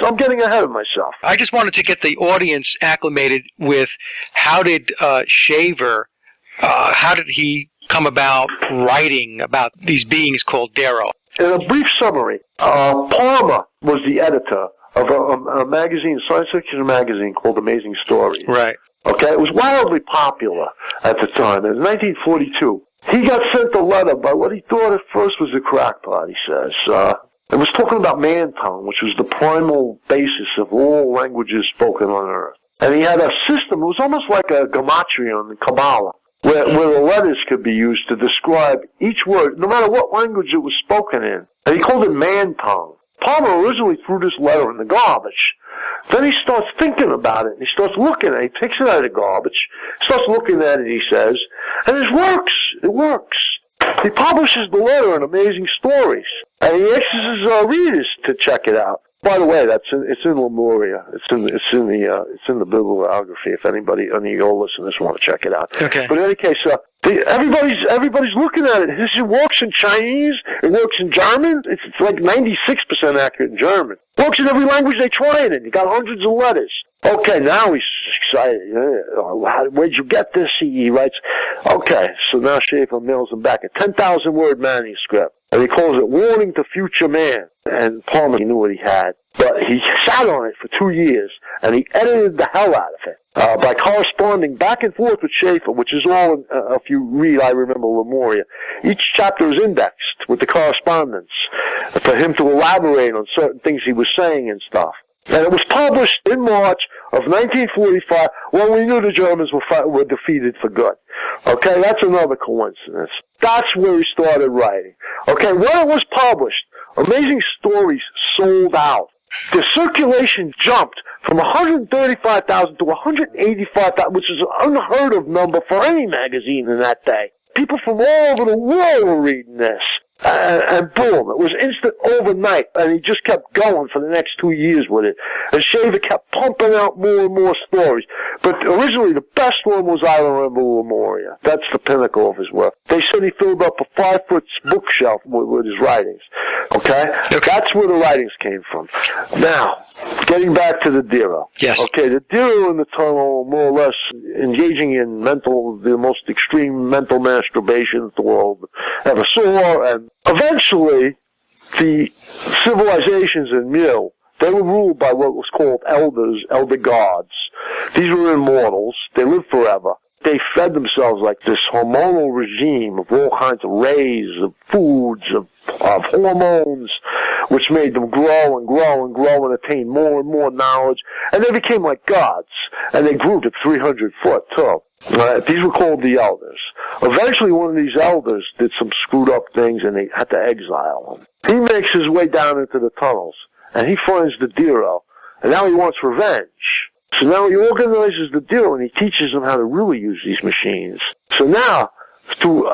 I'm getting ahead of myself. I just wanted to get the audience acclimated with how did Shaver, how did he come about writing about these beings called Darrow? In a brief summary, Palmer was the editor of a magazine, science fiction magazine called Amazing Stories. Right. Okay, it was wildly popular at the time. In 1942, he got sent a letter by what he thought at first was a crackpot, he says. It was talking about man tongue, which was the primal basis of all languages spoken on Earth. And he had a system, it was almost like a gematria in Kabbalah, where the letters could be used to describe each word, no matter what language it was spoken in. And he called it man tongue. Palmer originally threw this letter in the garbage. Then he starts thinking about it, and he starts looking at it. He takes it out of the garbage, starts looking at it, he says, and it works. It works. He publishes the letter in Amazing Stories, and he asks his readers to check it out. By the way, it's in Lemuria. It's in the bibliography. If any of your listeners want to check it out. Okay. But in any case, everybody's looking at it. It works in Chinese. It works in German. It's like 96% accurate in German. It works in every language they try it in. You got hundreds of letters. Okay, now he's excited. Where'd you get this? He writes. Okay, so now Schaefer mails him back a 10,000-word manuscript. And he calls it Warning to Future Man. And Palmer knew what he had. But he sat on it for 2 years, and he edited the hell out of it by corresponding back and forth with Schaefer, which is all, if you read I Remember Lemuria. Each chapter is indexed with the correspondence for him to elaborate on certain things he was saying and stuff. And it was published in March of 1945 when we knew the Germans were defeated for good. Okay, that's another coincidence. That's where he started writing. Okay, when it was published, Amazing Stories sold out. The circulation jumped from 135,000 to 185,000, which is an unheard of number for any magazine in that day. People from all over the world were reading this. And boom, it was instant overnight, and he just kept going for the next 2 years with it. And Shaver kept pumping out more and more stories. But originally, the best one was I Remember Lemuria. That's the pinnacle of his work. They said he filled up a 5-foot bookshelf with his writings. Okay? That's where the writings came from. Now, getting back to the Darrow. Yes. Okay, the Darrow in the tunnel, more or less engaging in the most extreme mental masturbation that the world ever saw, and eventually, the civilizations in Mu, they were ruled by what was called elder gods. These were immortals. They lived forever. They fed themselves like this hormonal regime of all kinds of rays, of foods, of hormones, which made them grow and grow and grow and attain more and more knowledge. And they became like gods. And they grew to 300 foot, too. These were called the elders. Eventually, one of these elders did some screwed up things, and they had to exile him. He makes his way down into the tunnels, and he finds the Darrow, and now he wants revenge. So now he organizes the Darrow, and he teaches them how to really use these machines. So now, through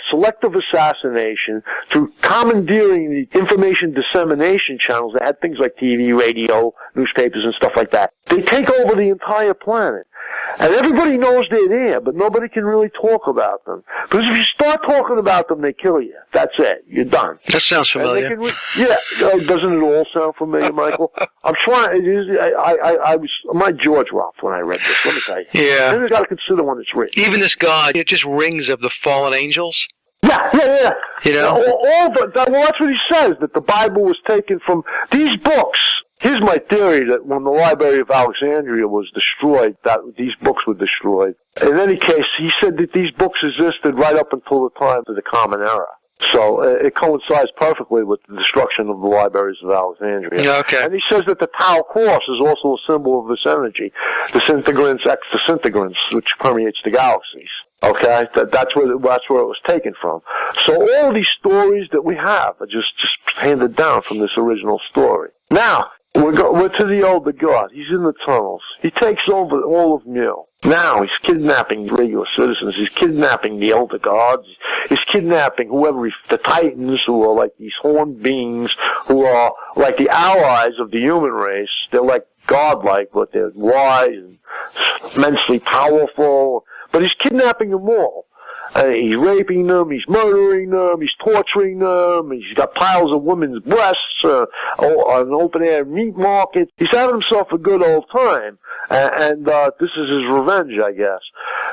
selective assassination, through commandeering the information dissemination channels, they had things like TV, radio, newspapers, and stuff like that. They take over the entire planet. And everybody knows they're there, but nobody can really talk about them. Because if you start talking about them, they kill you. That's it. You're done. That sounds familiar. Doesn't it all sound familiar, Michael? I'm trying. My jaw dropped when I read this. Let me tell you. Yeah. Then you got to consider when it's written. Even this God, it just rings of the fallen angels. Yeah. You know? Well, that's what he says, that the Bible was taken from these books. Here's my theory that when the Library of Alexandria was destroyed, that these books were destroyed. In any case, he said that these books existed right up until the time of the Common Era. So it coincides perfectly with the destruction of the Libraries of Alexandria. Okay. And he says that the Tau Cross is also a symbol of this energy, disintegrants, ex-disintegrants, which permeates the galaxies. Okay, that's where it was taken from. So all these stories that we have are just handed down from this original story. Now, we're to the older god. He's in the tunnels. He takes over all of Mu. Now he's kidnapping regular citizens. He's kidnapping the elder gods. He's kidnapping the Titans, who are like these horned beings, who are like the allies of the human race. They're like godlike, but they're wise and immensely powerful. But he's kidnapping them all. He's raping them, he's murdering them, he's torturing them, he's got piles of women's breasts on an open-air meat market. He's having himself a good old time, and this is his revenge, I guess.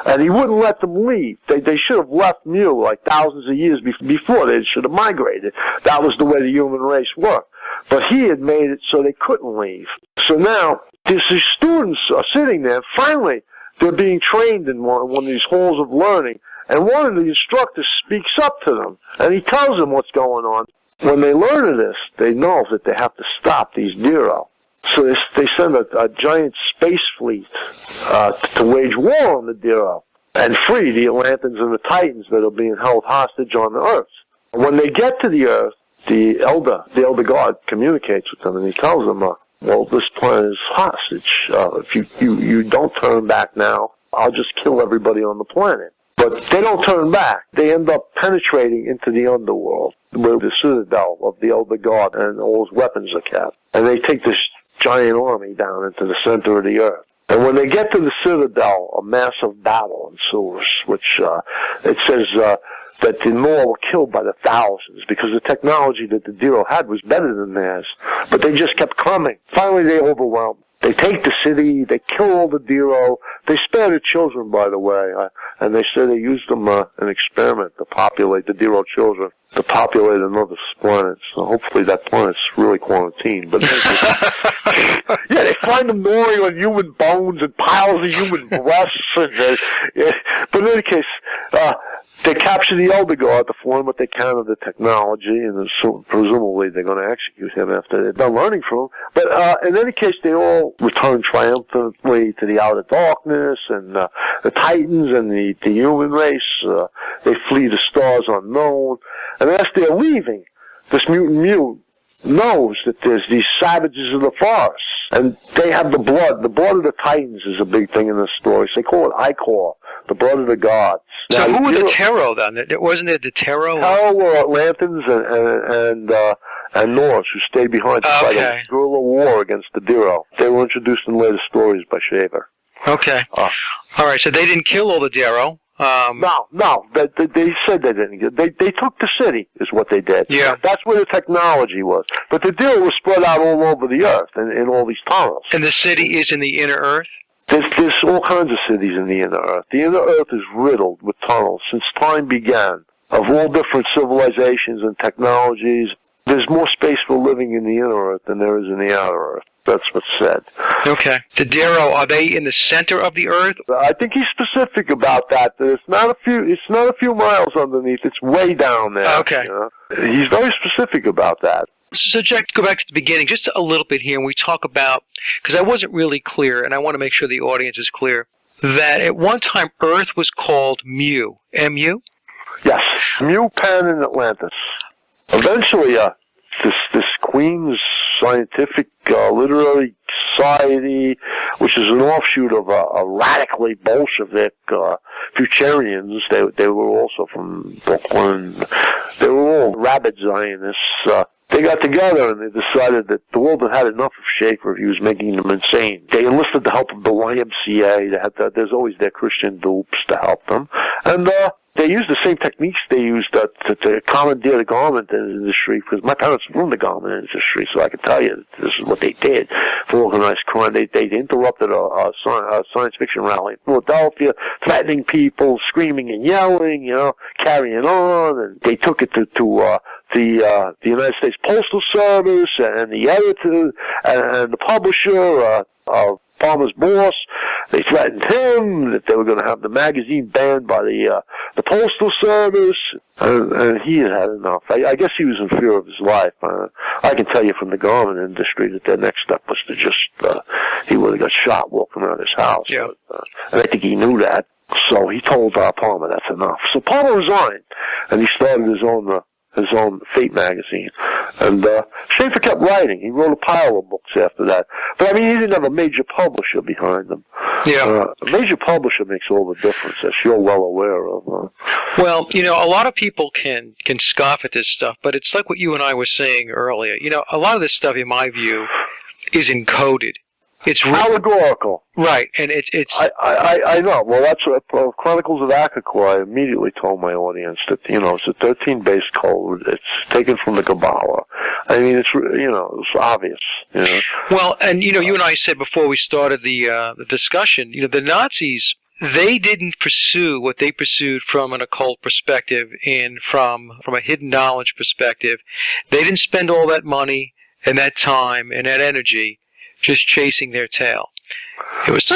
And he wouldn't let them leave. They should have left Mu like thousands of years before. They should have migrated. That was the way the human race worked. But he had made it so they couldn't leave. So now, these students are sitting there. Finally, they're being trained in one of these halls of learning. And one of the instructors speaks up to them. And he tells them what's going on. When they learn of this, they know that they have to stop these Dero. So they send a giant space fleet to wage war on the Dero and free the Atlanteans and the Titans that are being held hostage on the Earth. When they get to the Earth, the elder god communicates with them, and he tells them, well, this planet is hostage. If you don't turn back now, I'll just kill everybody on the planet. But they don't turn back. They end up penetrating into the underworld, where the citadel of the elder god and all his weapons are kept. And they take this giant army down into the center of the Earth. And when they get to the citadel, a massive battle ensues, which it says that the Nor were killed by the thousands because the technology that the Dero had was better than theirs. But they just kept coming. Finally, they overwhelmed. They take the city, they kill all the Dero. They spare the children, by the way. And they say they used them an experiment to populate the Dero children, to populate another planet. So hopefully that planet's really quarantined. But yeah, they find them gnawing on human bones and piles of human breasts. But in any case, they capture the elder god to learn what they can of the technology, and so presumably they're going to execute him after they're done learning from him. But in any case, they all return triumphantly to the outer darkness, and the Titans and the human race, they flee the stars unknown. And as they're leaving, this mutant Mu knows that there's these savages of the forest, and they have the blood. The blood of the Titans is a big thing in this story. So they call it Ichor, the blood of the gods. So now, who were the Tero then? Wasn't it the Tero? Tero were Atlanteans and Norse who stayed behind to fight a guerrilla war against the Dero. They were introduced in later stories by Shaver. Okay. All right, so they didn't kill all the Dero. No. They said they didn't. They took the city, is what they did. Yeah. That's where the technology was. But the Dero was spread out all over the Earth in all these tunnels. And the city is in the inner Earth? There's all kinds of cities in the inner Earth. The inner Earth is riddled with tunnels since time began, of all different civilizations and technologies. There's more space for living in the inner Earth than there is in the outer Earth. That's what's said. Okay. The Dero, are they in the center of the Earth? I think he's specific about that. It's not a few miles underneath. It's way down there. Okay. You know? He's very specific about that. So, Jack, go back to the beginning just a little bit here, and we talk about, because I wasn't really clear, and I want to make sure the audience is clear, that at one time Earth was called Mu. M-U? Yes. Mu, Pan, and Atlantis. Eventually, this Queen's Scientific Literary Society, which is an offshoot of a radically Bolshevik Futurians. They were also from Brooklyn. They were all rabid Zionists. They got together and they decided that the world had had enough of Schaefer. He was making them insane. They enlisted the help of the YMCA. There's always their Christian dupes to help them. And they used the same techniques they used to commandeer the garment industry, because my parents were in the garment industry, so I can tell you this is what they did for organized crime. They interrupted a science fiction rally in Philadelphia, threatening people, screaming and yelling, carrying on, and they took it to the United States Postal Service and the editor and the publisher, Palmer's boss. They threatened him that they were going to have the magazine banned by the Postal Service, and he had enough. I guess he was in fear of his life. I can tell you from the garment industry that their next step was to just, he would have got shot walking around his house. Yeah. And I think he knew that, so he told Palmer that's enough. So Palmer resigned, and he started his own Fate magazine. And Schaefer kept writing. He wrote a pile of books after that. But, I mean, he didn't have a major publisher behind him. Yeah. A major publisher makes all the difference, as you're well aware of. Well, a lot of people can scoff at this stuff, but it's like what you and I were saying earlier. A lot of this stuff, in my view, is encoded. It's allegorical. Right, and it's. I know. Well, that's what Chronicles of Quay. I immediately told my audience that it's a 13-based code. It's taken from the Kabbalah. I mean, it's obvious. Well, and you and I said before we started the discussion, the Nazis, they didn't pursue what they pursued from an occult perspective and from a hidden knowledge perspective. They didn't spend all that money and that time and that energy just chasing their tail. It's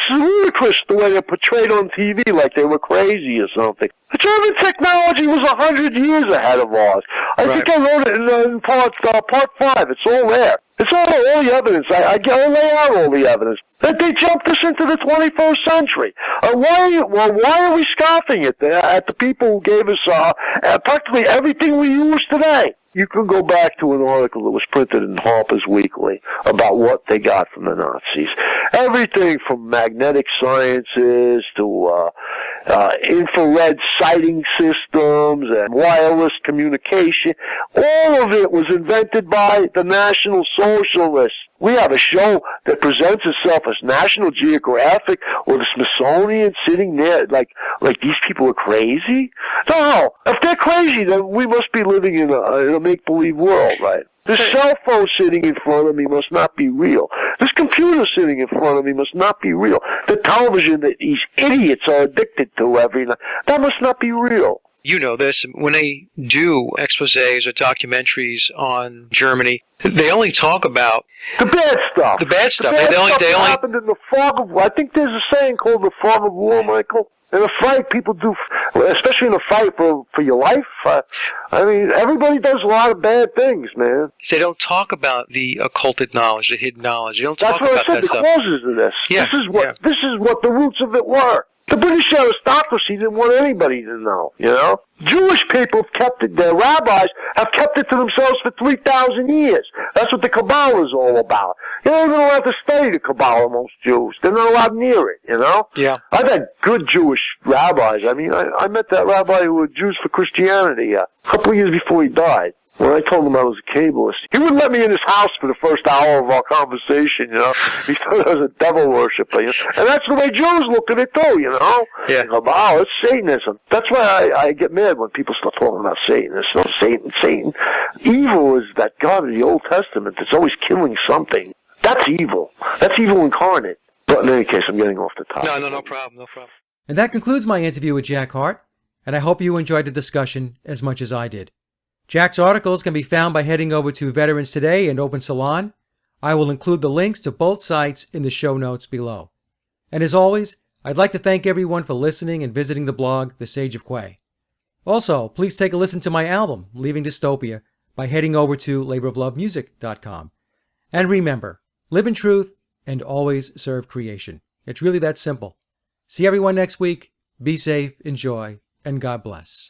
ludicrous the way they're portrayed on TV, like they were crazy or something. The German technology was 100 years ahead of ours. I think I wrote it in part 5. It's all there. It's all the evidence. I lay out all the evidence. They jumped us into the 21st century. Why are we scoffing at the people who gave us practically everything we use today? You can go back to an article that was printed in Harper's Weekly about what they got from the Nazis. Everything from magnetic sciences to infrared sighting systems and wireless communication. All of it was invented by the National Socialists. We have a show that presents itself as National Geographic or the Smithsonian sitting there like these people are crazy. No, if they're crazy, then we must be living in a make-believe world, right? This cell phone sitting in front of me must not be real. This computer sitting in front of me must not be real. The television that these idiots are addicted to every night, that must not be real. You know this, when they do exposés or documentaries on Germany, they only talk about the bad stuff. The bad stuff. The bad stuff they only happened in the fog of war. I think there's a saying called the fog of war, Michael. In a fight, people do, especially in a fight for your life. I mean, everybody does a lot of bad things, man. They don't talk about the occulted knowledge, the hidden knowledge. They don't talk about that stuff. That's what I said, the causes of this. Yeah. This is what the roots of it were. The British aristocracy didn't want anybody to know, Jewish people have kept it, their rabbis have kept it to themselves for 3,000 years. That's what the Kabbalah is all about. You're not even allowed to study the Kabbalah, most Jews. They're not allowed near it, Yeah. I've had good Jewish rabbis. I mean, I met that rabbi who was Jews for Christianity a couple of years before he died. When I told him I was a Kabbalist, he wouldn't let me in his house for the first hour of our conversation, He thought I was a devil worshiper, And that's the way Jews look at it, too, Yeah. Wow, it's Satanism. That's why I get mad when people start talking about Satan. It's not Satan. Evil is that God of the Old Testament that's always killing something. That's evil. That's evil incarnate. But in any case, I'm getting off the topic. No problem. And that concludes my interview with Jack Hart, and I hope you enjoyed the discussion as much as I did. Jack's articles can be found by heading over to Veterans Today and Open Salon. I will include the links to both sites in the show notes below. And as always, I'd like to thank everyone for listening and visiting the blog, The Sage of Quay. Also, please take a listen to my album, Leaving Dystopia, by heading over to laboroflovemusic.com. And remember, live in truth and always serve creation. It's really that simple. See everyone next week. Be safe, enjoy, and God bless.